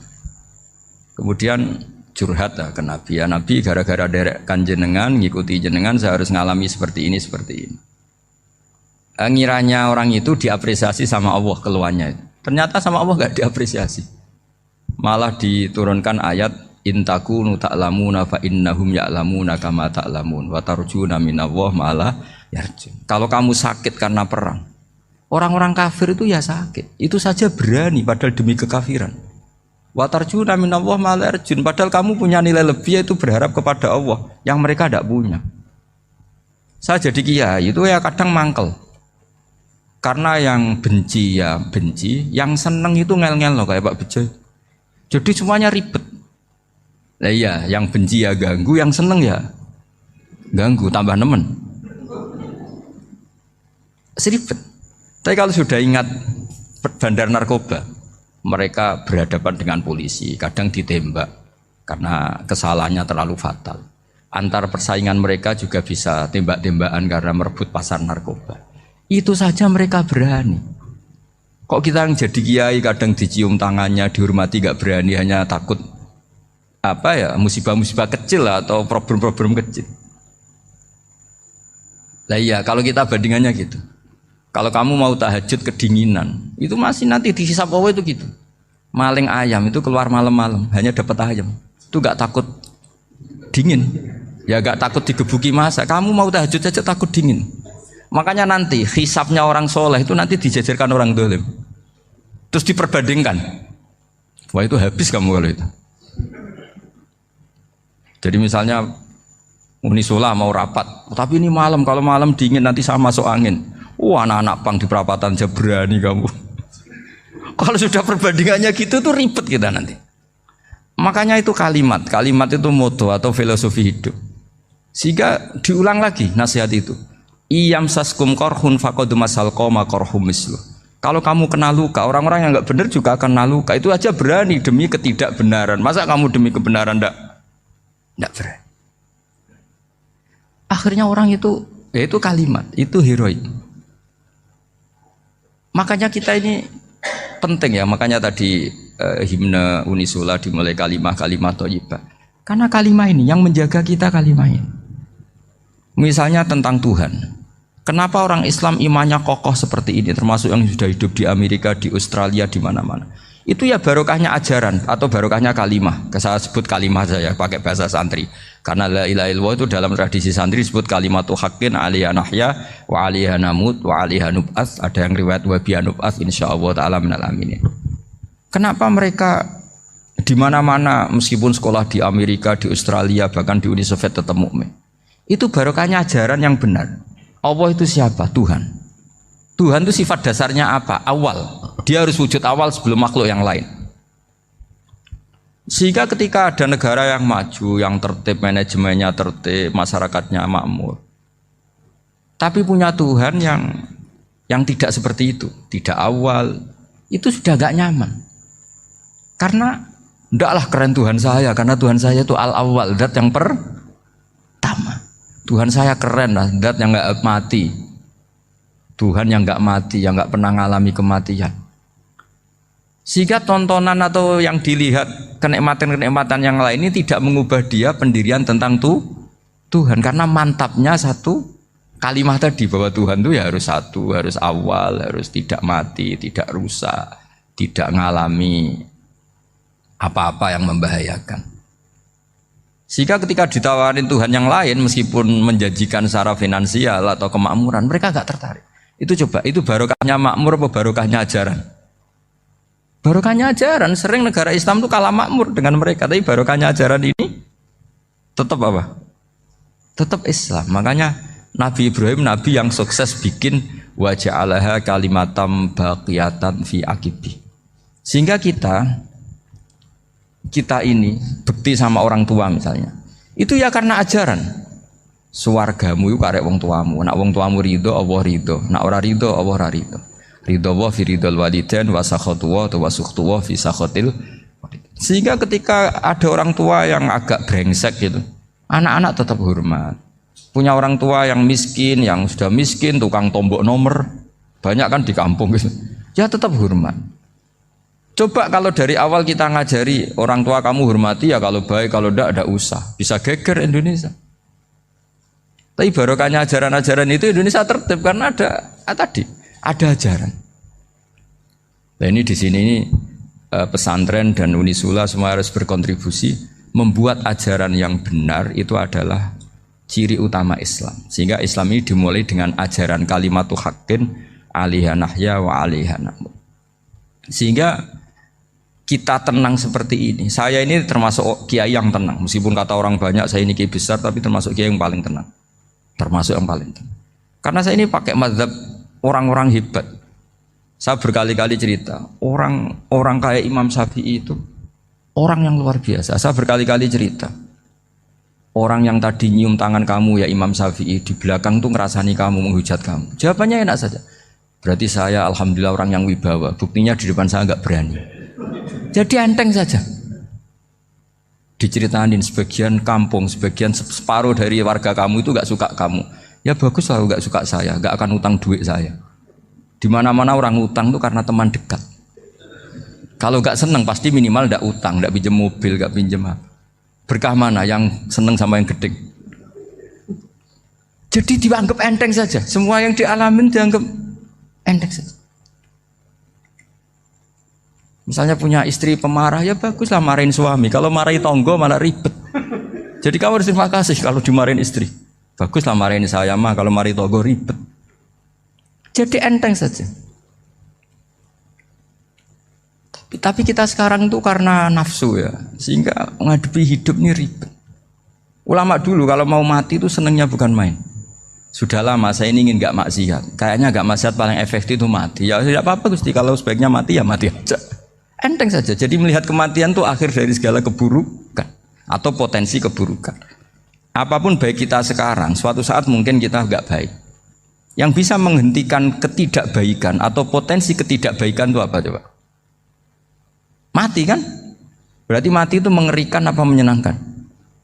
Kemudian curhat lah ke Nabi, ya Nabi gara-gara derekkan jenengan, ngikuti jenengan saya harus ngalami seperti ini, seperti ini. Ngiranya orang itu diapresiasi sama Allah keluhannya. Ternyata sama Allah gak diapresiasi. Malah diturunkan ayat intakunu ta'lamuna fa innahum ya'lamuna kama ta'lamun wa tarjuna minallah ma'ala yarjun. Kalau kamu sakit karena perang, orang-orang kafir itu ya sakit, itu saja berani padahal demi kekafiran. Wa tarjuna minallah ma'ala yarjun, padahal kamu punya nilai lebih yaitu berharap kepada Allah yang mereka tidak punya. Saya jadi kiai itu ya kadang mangkel. Karena yang benci ya benci, yang seneng itu ngel-ngel loh kayak Pak Bejo. Jadi semuanya ribet. Lah iya, yang benci ya ganggu, yang seneng ya ganggu, tambah nemen. Seribet. Tapi kalau sudah ingat bandar narkoba, mereka berhadapan dengan polisi, kadang ditembak karena kesalahannya terlalu fatal. Antar persaingan mereka juga bisa tembak-tembakan karena merebut pasar narkoba. Itu saja mereka berani. Kok kita yang jadi kiai kadang dicium tangannya, dihormati gak berani, hanya takut apa ya, musibah-musibah kecil lah, atau problem-problem kecil. Lah iya, kalau kita bandingannya gitu. Kalau kamu mau tahajud kedinginan, itu masih nanti dihisab Allah itu gitu. Maling ayam itu keluar malam-malam, hanya dapat ayam. Itu gak takut dingin. Ya gak takut digebuki masa. Kamu mau tahajud saja takut dingin. Makanya nanti hisabnya orang soleh itu nanti dijajarkan orang dolim. Terus diperbandingkan. Wah itu habis kamu kalau itu. Jadi misalnya Unisola mau rapat, tapi ini malam, kalau malam dingin nanti sama masuk angin. Wah anak-anak pang di perapatan aja berani kamu. Kalau sudah perbandingannya gitu tuh ribet kita nanti. Makanya itu kalimat itu moto atau filosofi hidup. Sehingga diulang lagi nasihat itu. Iyam saskum korhun fakodu masal koma korhum mislu. Kalau kamu kena luka, orang-orang yang nggak benar juga akan kena luka. Itu aja berani demi ketidakbenaran. Masa kamu demi kebenaran nggak berani? Akhirnya orang itu, ya itu kalimat, itu heroik. Makanya kita ini penting ya, makanya tadi himne Unisula dimulai kalimat thayyibah. Karena kalimat ini yang menjaga kita kalimat ini. Misalnya tentang Tuhan. Kenapa orang Islam imannya kokoh seperti ini, termasuk yang sudah hidup di Amerika, di Australia, di mana-mana. Itu ya barokahnya ajaran atau barokahnya kalimah. Saya sebut kalimah saja pakai bahasa santri. Karena la ilaha illallah itu dalam tradisi santri disebut kalimatu haqqin alaiha nahya wa alaiha namut wa alaiha nub'ats. Ada yang riwayat wa biha nub'ats insyaallah taala minal aminin. Kenapa mereka di mana-mana meskipun sekolah di Amerika, di Australia, bahkan di Uni Soviet tetap mukmin? Itu barokahnya ajaran yang benar. Allah itu siapa? Tuhan. Tuhan itu sifat dasarnya apa? Awal. Dia harus wujud awal sebelum makhluk yang lain. Sehingga ketika ada negara yang maju, yang tertib, manajemennya tertib, masyarakatnya makmur, tapi punya Tuhan yang tidak seperti itu, tidak awal, itu sudah gak nyaman. Karena ndaklah keren Tuhan saya, karena Tuhan saya itu al-awwal, zat yang pertama. Tuhan saya keren lah, zat yang gak mati. Tuhan yang gak mati, yang gak pernah mengalami kematian. Sehingga tontonan atau yang dilihat kenikmatan-kenikmatan yang lain ini tidak mengubah dia pendirian tentang Tuhan. Karena mantapnya satu kalimat tadi bahwa Tuhan itu ya harus satu, harus awal, harus tidak mati, tidak rusak, tidak mengalami apa-apa yang membahayakan. Sehingga ketika ditawarin Tuhan yang lain meskipun menjanjikan secara finansial atau kemakmuran, mereka gak tertarik. Itu coba, itu barokahnya makmur apa barokahnya ajaran? Barokahnya ajaran. Sering negara Islam itu kalah makmur dengan mereka, tapi barokahnya ajaran ini tetap apa? Tetap Islam. Makanya Nabi Ibrahim, Nabi yang sukses bikin wa ja'alaha kalimatam baqiyatan fi aqibi. Sehingga kita ini bekti sama orang tua misalnya, itu ya karena ajaran. Suwargamu itu karek wong tuamu. Nak wong tuamu ridho, Allah ridho. Nak ora ridho, Allah ora ridho. Ridho wa fi ridhol walidain wa sakhatu wa sukhtu wa fi sakhatil. Sehingga ketika ada orang tua yang agak brengsek gitu, anak-anak tetap hormat. Punya orang tua yang miskin, yang sudah miskin, tukang tombok nomor, banyak kan di kampung gitu. Ya tetap hormat. Coba kalau dari awal kita ngajari orang tua kamu hormati ya, kalau baik, kalau tidak usah. Bisa geger Indonesia. Tapi barokahnya ajaran-ajaran itu Indonesia tertib karena ada ajaran. Nah ini di sini pesantren dan Unisula semua harus berkontribusi membuat ajaran yang benar itu adalah ciri utama Islam. Sehingga Islam ini dimulai dengan ajaran kalimatu haqqin alaiha nahya wa alaiha namut. Sehingga kita tenang seperti ini. Saya ini termasuk kiai yang tenang. Meskipun kata orang banyak saya ini kiai besar, tapi termasuk kiai yang paling tenang. Termasuk yang paling tenang. Karena saya ini pakai mazhab orang-orang hebat. Saya berkali-kali cerita, orang kayak Imam Syafi'i itu orang yang luar biasa. Saya berkali-kali cerita, orang yang tadi nyium tangan kamu ya Imam Syafi'i, di belakang tuh ngerasani kamu, menghujat kamu. Jawabannya enak saja. Berarti saya alhamdulillah orang yang wibawa. Buktinya di depan saya nggak berani. Jadi enteng saja. Diceritain sebagian kampung, sebagian separuh dari warga kamu itu nggak suka kamu. Ya bagus lah nggak suka saya, nggak akan utang duit saya. Di mana-mana orang utang itu karena teman dekat. Kalau nggak seneng pasti minimal nggak utang, nggak pinjam mobil, nggak pinjam apa. Berkah mana yang seneng sama yang gede? Jadi dianggap enteng saja. Semua yang dialamin dianggap enteng saja. Misalnya punya istri pemarah, ya baguslah marahin suami. Kalau marahin tonggo malah ribet. Jadi kamu harus terima kasih kalau dimarahin istri. Baguslah marahin saya mah, kalau marahin tonggo ribet. Jadi enteng saja. Tapi kita sekarang itu karena nafsu ya, sehingga menghadapi hidup ini ribet. Ulama dulu kalau mau mati itu senengnya bukan main. Sudah lama saya ini ingin gak maksiat. Kayaknya gak maksiat paling efektif itu mati. Ya tidak apa-apa Gusti, kalau sebaiknya mati ya mati aja. Enteng saja. Jadi melihat kematian itu akhir dari segala keburukan atau potensi keburukan. Apapun baik kita sekarang, suatu saat mungkin kita gak baik. Yang bisa menghentikan ketidakbaikan atau potensi ketidakbaikan itu apa coba? Mati kan? Berarti mati itu mengerikan apa menyenangkan?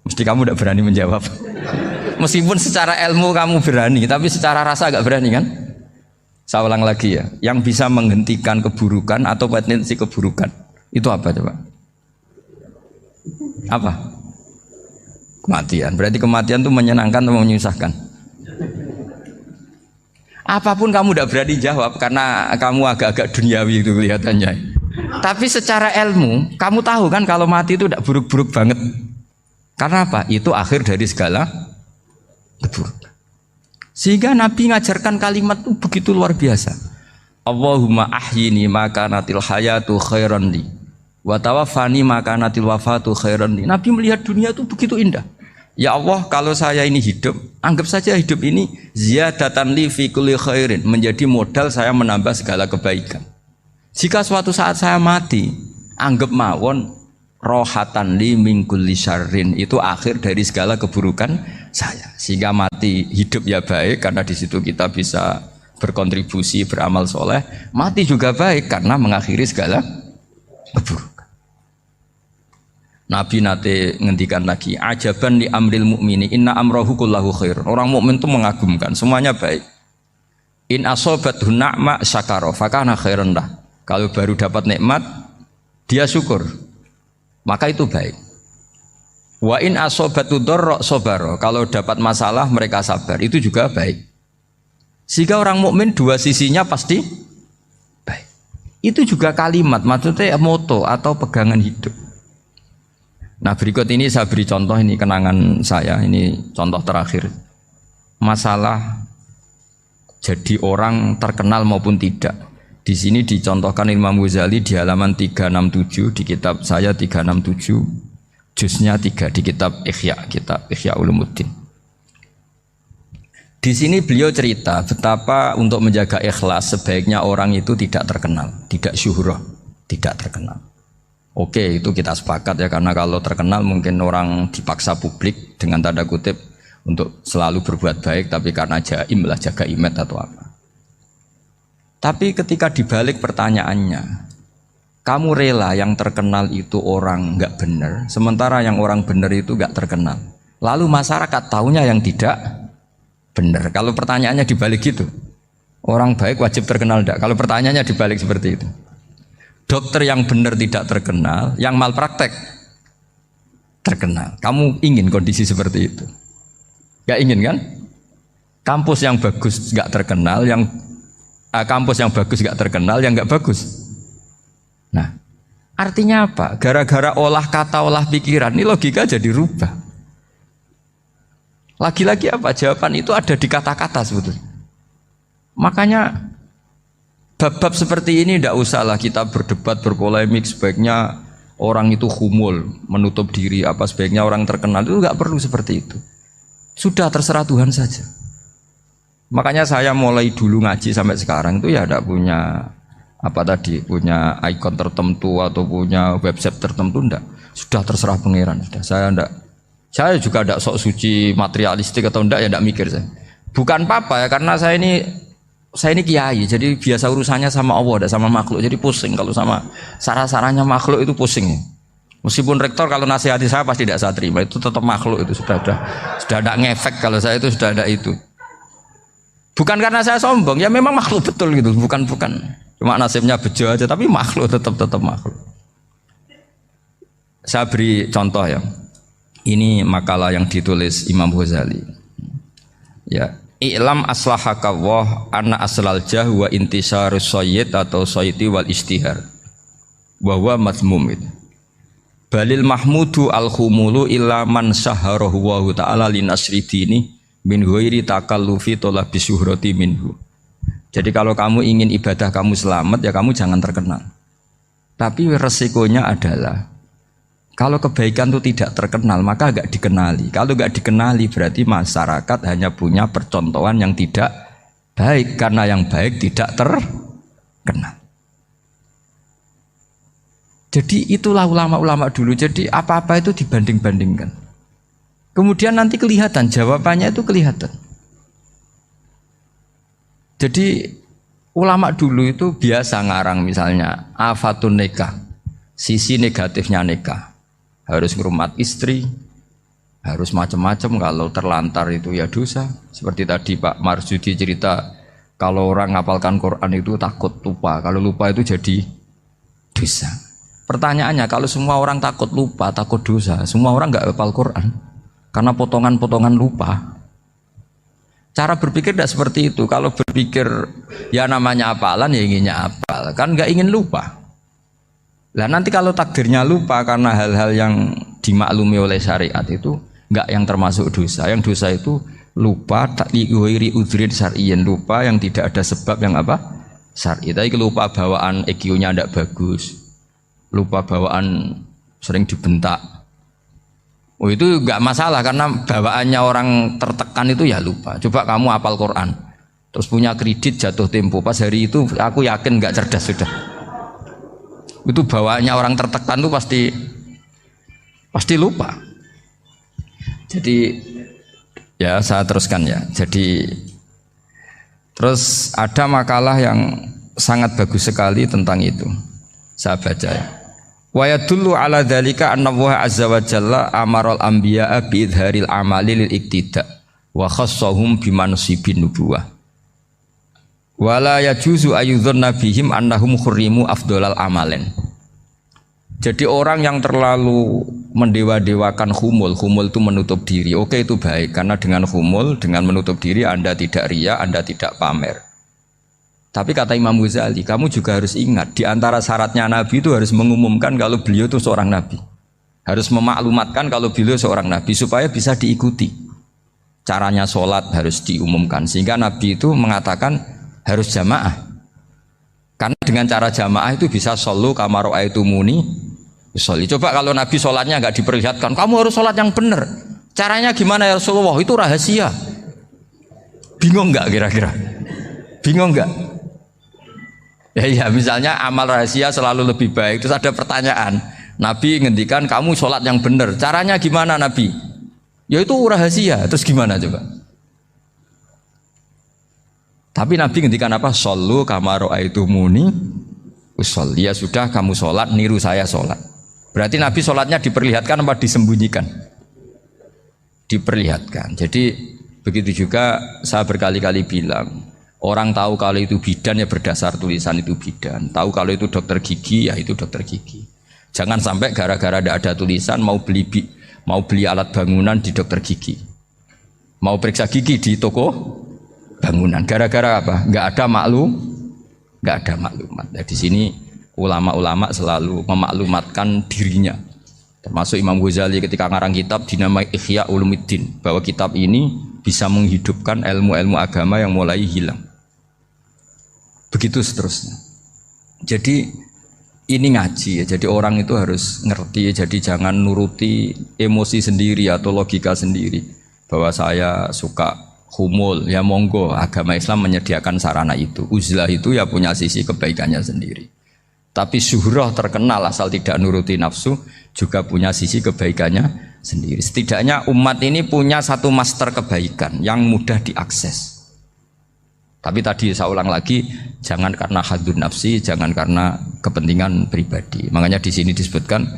Mesti kamu tidak berani menjawab. Meskipun secara ilmu kamu berani, tapi secara rasa agak berani kan? Saya ulang lagi ya, yang bisa menghentikan keburukan atau potensi keburukan itu apa coba? Apa? Kematian. Berarti kematian itu menyenangkan atau menyusahkan? Apapun kamu tidak berani jawab karena kamu agak-agak duniawi itu kelihatannya. Tapi secara ilmu, kamu tahu kan kalau mati itu tidak buruk-buruk banget. Karena apa? Itu akhir dari segala keburukan. Sehingga Nabi ngajarkan kalimat itu begitu luar biasa. Allahumma ahyini maka natil hayatu khairan li wa tawaffani maka natil wafatu khairan li. Nabi melihat dunia itu begitu indah. Ya Allah, kalau saya ini hidup, anggap saja hidup ini ziyadatan li fi kulli khairin, menjadi modal saya menambah segala kebaikan. Jika suatu saat saya mati, anggap mawon rohatan li min kulli syarrin, itu akhir dari segala keburukan saya. Sehingga mati hidup ya baik karena di situ kita bisa berkontribusi beramal soleh. Mati juga baik karena mengakhiri segala keburukan. Nabi nate ngendikan lagi, ajaban li amril mukmini inna amrahu kullahu khair. Orang mukmin itu mengagumkan, semuanya baik. In asobathu na'ma syakara fakana khairan lah. Kalau baru dapat nikmat, dia syukur, maka itu baik. Wa in asobatu dharra sabara. Kalau dapat masalah mereka sabar, itu juga baik. Sehingga orang mukmin dua sisinya pasti baik. Itu juga kalimat, maksudnya moto atau pegangan hidup. Nah berikut ini saya beri contoh, ini kenangan saya, ini contoh terakhir. Masalah jadi orang terkenal maupun tidak. Di sini dicontohkan Imam Ghazali di halaman 367 di kitab saya 367, juznya 3 di kitab Ihya Ulumuddin. Di sini beliau cerita betapa untuk menjaga ikhlas sebaiknya orang itu tidak terkenal, tidak syuhrah, tidak terkenal. Oke, itu kita sepakat ya, karena kalau terkenal mungkin orang dipaksa publik dengan tanda kutip untuk selalu berbuat baik, tapi karena jaim lah, jaga image atau apa. Tapi ketika dibalik pertanyaannya, kamu rela yang terkenal itu orang nggak benar, sementara yang orang benar itu nggak terkenal. Lalu masyarakat tahunya yang tidak benar. Kalau pertanyaannya dibalik gitu, orang baik wajib terkenal enggak? Kalau pertanyaannya dibalik seperti itu. Dokter yang benar tidak terkenal, yang malpraktek terkenal. Kamu ingin kondisi seperti itu? Gak ingin kan? Kampus yang bagus gak terkenal, kampus yang bagus gak terkenal, yang gak bagus. Nah, artinya apa? Gara-gara olah kata, olah pikiran, ini logika jadi rubah. Lagi-lagi apa? Jawaban itu ada di kata-kata sebetulnya. Makanya bab-bab seperti ini tidak usahlah kita berdebat, berpolemik. Sebaiknya orang itu humul, menutup diri, apa sebaiknya orang terkenal, itu nggak perlu seperti itu. Sudah terserah Tuhan saja. Makanya saya mulai dulu ngaji sampai sekarang itu ya tidak punya punya ikon tertentu atau punya website tertentu, enggak. Sudah terserah pangeran. Saya juga tidak sok suci materialistik atau enggak, ya tidak mikir saya. Bukan apa-apa ya, karena saya ini kiai, jadi biasa urusannya sama Allah, tidak sama makhluk. Jadi pusing kalau sama sarah-sarahnya makhluk itu pusing. Meskipun rektor kalau nasihati saya pasti tidak saya terima, itu tetap makhluk, itu sudah ada ngefek kalau saya itu sudah ada itu. Bukan karena saya sombong, ya memang makhluk betul gitu, bukan. Cuma nasibnya bejo aja, tapi makhluk tetap makhluk. Saya beri contoh ya. Ini makalah yang ditulis Imam Ghazali. Ya. I'lam aslahaka Allah anna aslal jah wa intisarus sayyid atau sayyidi wal istihar wa huwa mazmum itu. Balil mahmudu al-khumulu illa man saharahu wa ta'ala linasri dini min ghairi takallufi talabi syuhrati minhu. Jadi kalau kamu ingin ibadah kamu selamat, ya kamu jangan terkenal. Tapi resikonya adalah kalau kebaikan itu tidak terkenal, maka enggak dikenali. Kalau enggak dikenali berarti masyarakat hanya punya percontohan yang tidak baik, karena yang baik tidak terkenal. Jadi itulah ulama-ulama dulu. Jadi apa-apa itu dibanding-bandingkan. Kemudian nanti kelihatan, jawabannya itu kelihatan. Jadi ulama dulu itu biasa ngarang misalnya afatun nikah, sisi negatifnya nikah. Harus ngurmat istri, harus macam-macam, kalau terlantar itu ya dosa. Seperti tadi Pak Marsudi cerita Kalau orang ngapalkan Quran itu takut lupa. Kalau lupa itu jadi dosa. Pertanyaannya, kalau semua orang takut lupa, takut dosa, semua orang nggak hafal Quran karena potongan-potongan lupa. Cara berpikir tidak seperti itu. Kalau berpikir ya namanya hafalan ya inginnya hafal, kan nggak ingin lupa. Lah nanti kalau takdirnya lupa karena hal-hal yang dimaklumi oleh syariat itu nggak yang termasuk dosa. Yang dosa itu lupa tak liwiri udhrin syar'iyyan, lupa yang tidak ada sebab yang apa? Syar'i. Tapi lupa bawaan EQ-nya tidak bagus. Lupa bawaan sering dibentak. Oh itu nggak masalah karena bawaannya orang tertekan itu ya lupa. Coba kamu hafal Quran, terus punya kredit jatuh tempo. Pas hari itu aku yakin nggak cerdas sudah. Itu bawaannya orang tertekan itu pasti lupa. Jadi ya saya teruskan ya. Jadi terus ada makalah yang sangat bagus sekali tentang itu. Saya baca ya. Wa yadullu ala dzalika anna Allah azza wa jalla amaral anbiya'a bi idharil amali lil iktida wa khassahum bi mansibin nubuwah. Wa la yajuzu ayyudhanna bihim annahum khurrimu afdhalal amalen. Jadi orang yang terlalu mendewa-dewakan khumul itu menutup diri. Oke itu baik karena dengan khumul, dengan menutup diri Anda tidak riya, Anda tidak pamer. Tapi kata Imam Ghazali, kamu juga harus ingat di antara syaratnya Nabi itu harus mengumumkan kalau beliau itu seorang Nabi. Harus memaklumatkan kalau beliau seorang Nabi supaya bisa diikuti. Caranya sholat harus diumumkan sehingga Nabi itu mengatakan harus jamaah. Karena dengan cara jamaah itu bisa shollu kama ra'aitumuni usolli. Coba kalau Nabi sholatnya nggak diperlihatkan, kamu harus sholat yang benar. Caranya gimana ya Rasulullah? Itu rahasia. Bingung nggak kira-kira? Bingung nggak? Ya misalnya amal rahasia selalu lebih baik. Terus ada pertanyaan, Nabi ngendikan kamu sholat yang benar. Caranya gimana Nabi? Ya itu rahasia. Terus gimana coba? Tapi Nabi ngendikan apa? Shollu kama ra'aitumuni usolli. Ya sudah kamu sholat, niru saya sholat. Berarti Nabi sholatnya diperlihatkan apa disembunyikan? Diperlihatkan. Jadi begitu juga saya berkali-kali bilang, orang tahu kalau itu bidan ya berdasar tulisan itu bidan. Tahu kalau itu dokter gigi ya itu dokter gigi. Jangan sampai gara-gara tidak ada tulisan mau beli alat bangunan di dokter gigi, mau periksa gigi di toko bangunan. Gara-gara apa? Nggak ada maklumat. Nah, di sini ulama-ulama selalu memaklumatkan dirinya. Termasuk Imam Ghazali ketika ngarang kitab dinamai Ihya Ulumuddin, bahwa kitab ini bisa menghidupkan ilmu-ilmu agama yang mulai hilang. Begitu seterusnya. Jadi ini ngaji ya. Jadi orang itu harus ngerti. Jadi jangan nuruti emosi sendiri atau logika sendiri. Bahwa saya suka humul, ya monggo. Agama Islam menyediakan sarana itu. Uzlah itu ya punya sisi kebaikannya sendiri. Tapi syuhrah terkenal asal tidak nuruti nafsu juga punya sisi kebaikannya sendiri. Setidaknya umat ini punya satu master kebaikan yang mudah diakses. Tapi tadi saya ulang lagi, jangan karena hadun nafsi, jangan karena kepentingan pribadi. Makanya di sini disebutkan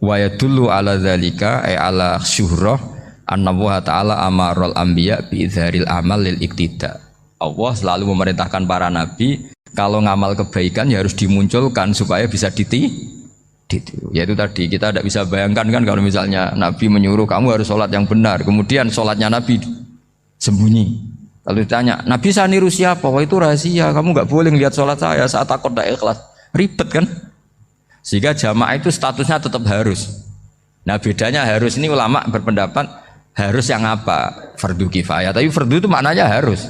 wa yadullu ala dzalika ay ala syuhrah anna wa ta'ala amaral anbiya bi idharil amal lil iktida. Allah selalu memerintahkan para nabi kalau ngamal kebaikan ya harus dimunculkan supaya bisa ditiru. Yaitu tadi kita tidak bisa bayangkan kan kalau misalnya Nabi menyuruh kamu harus sholat yang benar, kemudian sholatnya Nabi sembunyi. Lalu ditanya, Nabi saya niru siapa? Wah itu rahasia, kamu nggak boleh lihat sholat saya, saat takut tidak ikhlas. Ribet kan? Sehingga jamaah itu statusnya tetap harus. Nah bedanya harus ini ulama berpendapat harus yang apa? Fardu kifayah. Tapi fardu itu maknanya harus.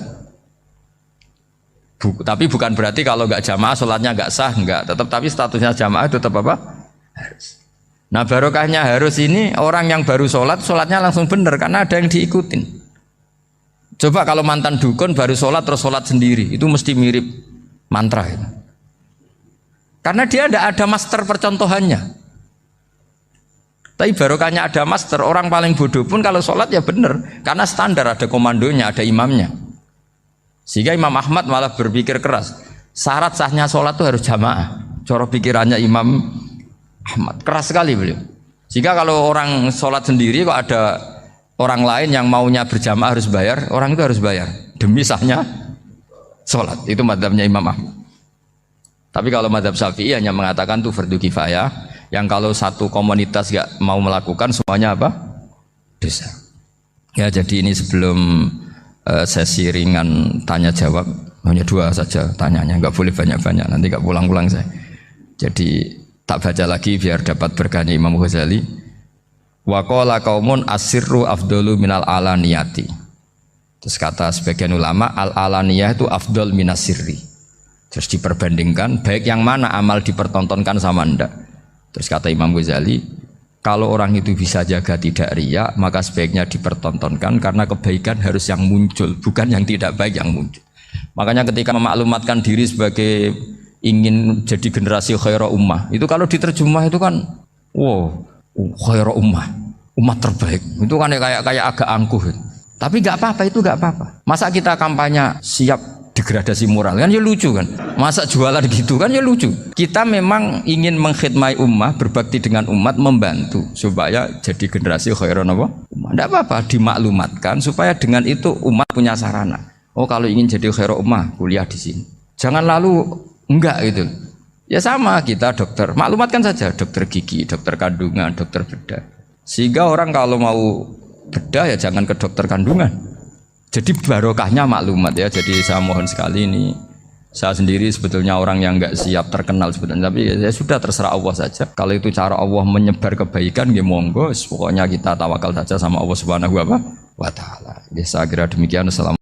Tapi bukan berarti kalau nggak jamaah sholatnya nggak sah, nggak. Tapi statusnya jamaah tetap apa? Harus. Nah barokahnya harus ini orang yang baru sholat, sholatnya langsung benar karena ada yang diikutin. Coba kalau mantan dukun baru sholat terus sholat sendiri, itu mesti mirip mantra itu. Karena dia tidak ada master percontohannya. Tapi barokahnya ada master, orang paling bodoh pun kalau sholat ya benar, karena standar ada komandonya, ada imamnya. Sehingga Imam Ahmad malah berpikir keras, syarat sahnya sholat itu harus jamaah. Cara pikirannya Imam Ahmad keras sekali beliau. Sehingga kalau orang sholat sendiri kok ada orang lain yang maunya berjamaah harus bayar, orang itu harus bayar demi sahnya sholat. Itu madzhabnya Imam Ahmad. Tapi kalau madzhab Syafi'i hanya mengatakan itu fardu kifayah, yang kalau satu komunitas gak mau melakukan semuanya apa? Dosa. Ya jadi ini sebelum sesi ringan tanya jawab, hanya 2 saja tanyanya, nggak boleh banyak-banyak, nanti nggak pulang-pulang saya. Jadi tak baca lagi biar dapat berkahnya Imam Ghazali. Wa qala qaumun asirru afdalu minal alaniyati. Terus kata sebagian ulama al alaniyah itu afdal minas sirri. Terus diperbandingkan baik yang mana amal dipertontonkan sama ndak. Terus kata Imam Ghazali, kalau orang itu bisa jaga tidak riya, maka sebaiknya dipertontonkan karena kebaikan harus yang muncul, bukan yang tidak baik yang muncul. Makanya ketika memaklumatkan diri sebagai ingin jadi generasi khairah ummah, itu kalau diterjemah itu kan wow, khairah ummah, umat terbaik. Itu kan kayak agak angkuh. Tapi nggak apa-apa, itu nggak apa-apa. Masa kita kampanye siap degradasi moral kan ya lucu kan, masa jualan gitu kan ya lucu. Kita memang ingin mengkhidmati ummah, berbakti dengan umat, membantu supaya jadi generasi khairun apa? Ummah. Tidak apa-apa dimaklumatkan supaya dengan itu umat punya sarana. Oh kalau ingin jadi khairun ummah kuliah di sini. Jangan lalu enggak gitu. Ya sama kita dokter, maklumatkan saja dokter gigi, dokter kandungan, dokter bedah. Sehingga orang kalau mau bedah ya jangan ke dokter kandungan. Jadi barokahnya maklumat ya. Jadi saya mohon sekali ini, saya sendiri sebetulnya orang yang nggak siap terkenal sebetulnya, tapi ya sudah terserah Allah saja. Kalau itu cara Allah menyebar kebaikan, ya monggo. Pokoknya kita tawakal saja sama Allah Subhanahu wa Ta'ala. Ya saya kira demikian. Assalamualaikum.